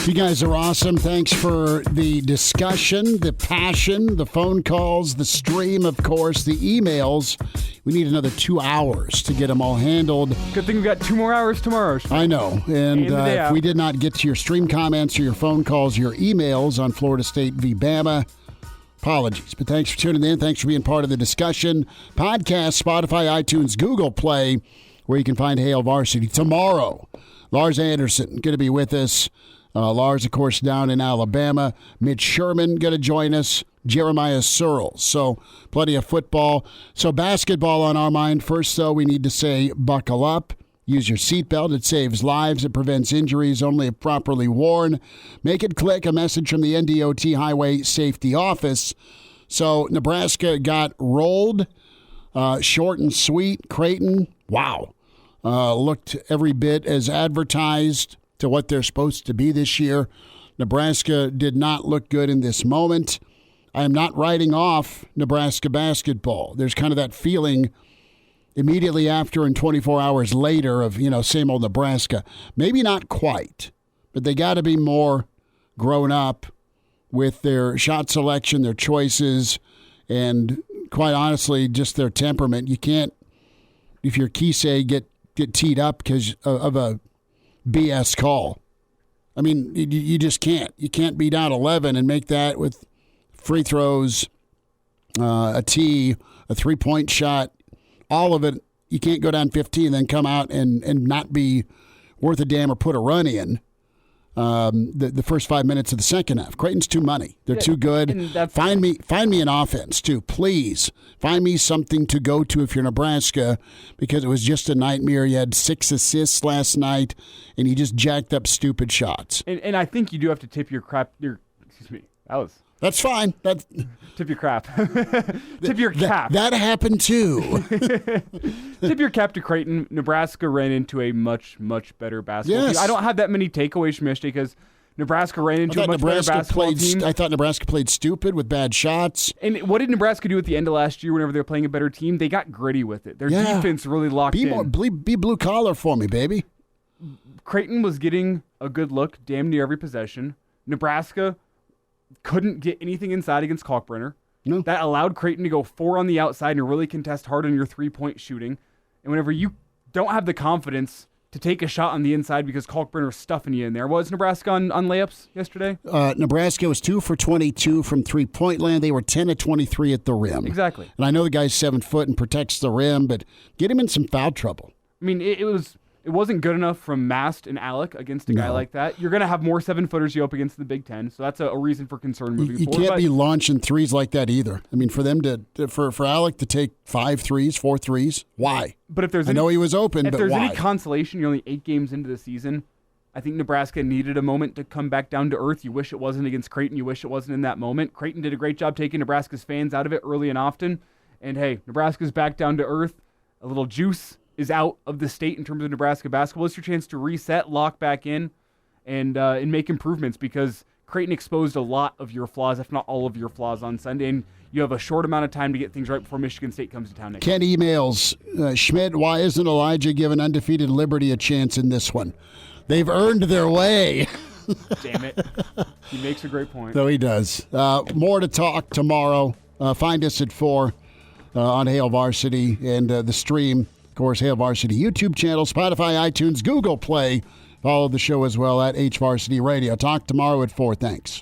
S2: You guys are awesome. Thanks for the discussion, the passion, the phone calls, the stream, of course, the emails. We need another 2 hours to get them all handled.
S3: Good thing we got 2 more hours tomorrow.
S2: I know. And if we did not get to your stream comments or your phone calls, your emails on Florida State v. Bama, apologies. But thanks for tuning in. Thanks for being part of the discussion. Podcast, Spotify, iTunes, Google Play, where you can find Hail Varsity. Tomorrow, Lars Anderson going to be with us. Lars, of course, down in Alabama. Mitch Sherman going to join us. Jeremiah Searles. So plenty of football. So basketball on our mind. First, though, we need to say buckle up. Use your seatbelt. It saves lives. It prevents injuries only if properly worn. Make it click. A message from the NDOT Highway Safety Office. So Nebraska got rolled. Short and sweet. Creighton, wow. Looked every bit as advertised to what they're supposed to be this year. Nebraska did not look good in this moment. I am not writing off Nebraska basketball. There's kind of that feeling immediately after and 24 hours later of, same old Nebraska. Maybe not quite, but they got to be more grown up with their shot selection, their choices, and quite honestly, just their temperament. You can't, if you're Kisei, get teed up because of a BS call. I mean, you just can't. You can't be down 11 and make that with free throws, a tee, a three-point shot, all of it. You can't go down 15 and then come out and not be worth a damn or put a run in the first 5 minutes of the second half. Creighton's too money. They're too good. Find me an offense, too. Please. Find me something to go to if you're Nebraska, because it was just a nightmare. You had 6 assists last night, and you just jacked up stupid shots.
S3: And I think you do have to tip your crap.
S2: That's fine.
S3: Tip your crap. Tip your cap.
S2: That happened too.
S3: Tip your cap to Creighton. Nebraska ran into a much, much better basketball team. I don't have that many takeaways from yesterday because Nebraska ran into a much better basketball team.
S2: I thought Nebraska played stupid with bad shots.
S3: And what did Nebraska do at the end of last year whenever they were playing a better team? They got gritty with it. Their defense really locked in.
S2: Be blue collar for me, baby.
S3: Creighton was getting a good look damn near every possession. Nebraska couldn't get anything inside against Kalkbrenner.
S2: No.
S3: That allowed Creighton to go 4 on the outside and really contest hard on your three-point shooting. And whenever you don't have the confidence to take a shot on the inside because Kalkbrenner's stuffing you in there. Was Nebraska on layups yesterday?
S2: Nebraska was 2 for 22 from three-point land. They were 10 of 23 at the rim.
S3: Exactly.
S2: And I know the guy's 7 foot and protects the rim, but get him in some foul trouble.
S3: I mean, it wasn't good enough from Mast and Alec against a guy like that. You're going to have more 7-footers you up against the Big Ten, so that's a reason for concern moving forward.
S2: You can't be launching threes like that either. I mean, for them for Alec to take 5 threes, 4 threes, why?
S3: But if there's
S2: I know he was open, but why?
S3: If there's any consolation, you're only 8 games into the season. I think Nebraska needed a moment to come back down to earth. You wish it wasn't against Creighton. You wish it wasn't in that moment. Creighton did a great job taking Nebraska's fans out of it early and often. And hey, Nebraska's back down to earth. A little juice is out of the state in terms of Nebraska basketball. It's your chance to reset, lock back in, and make improvements, because Creighton exposed a lot of your flaws, if not all of your flaws, on Sunday. And you have a short amount of time to get things right before Michigan State comes to town next.
S2: Ken emails, Schmidt, why isn't Elijah giving undefeated Liberty a chance in this one? They've earned their way.
S3: Damn it. He makes a great point.
S2: No, he does. More to talk tomorrow. Find us at 4 on Hail Varsity and the stream. Of course, Hail Varsity YouTube channel, Spotify, iTunes, Google Play. Follow the show as well at HVarsity Radio. Talk tomorrow at 4. Thanks.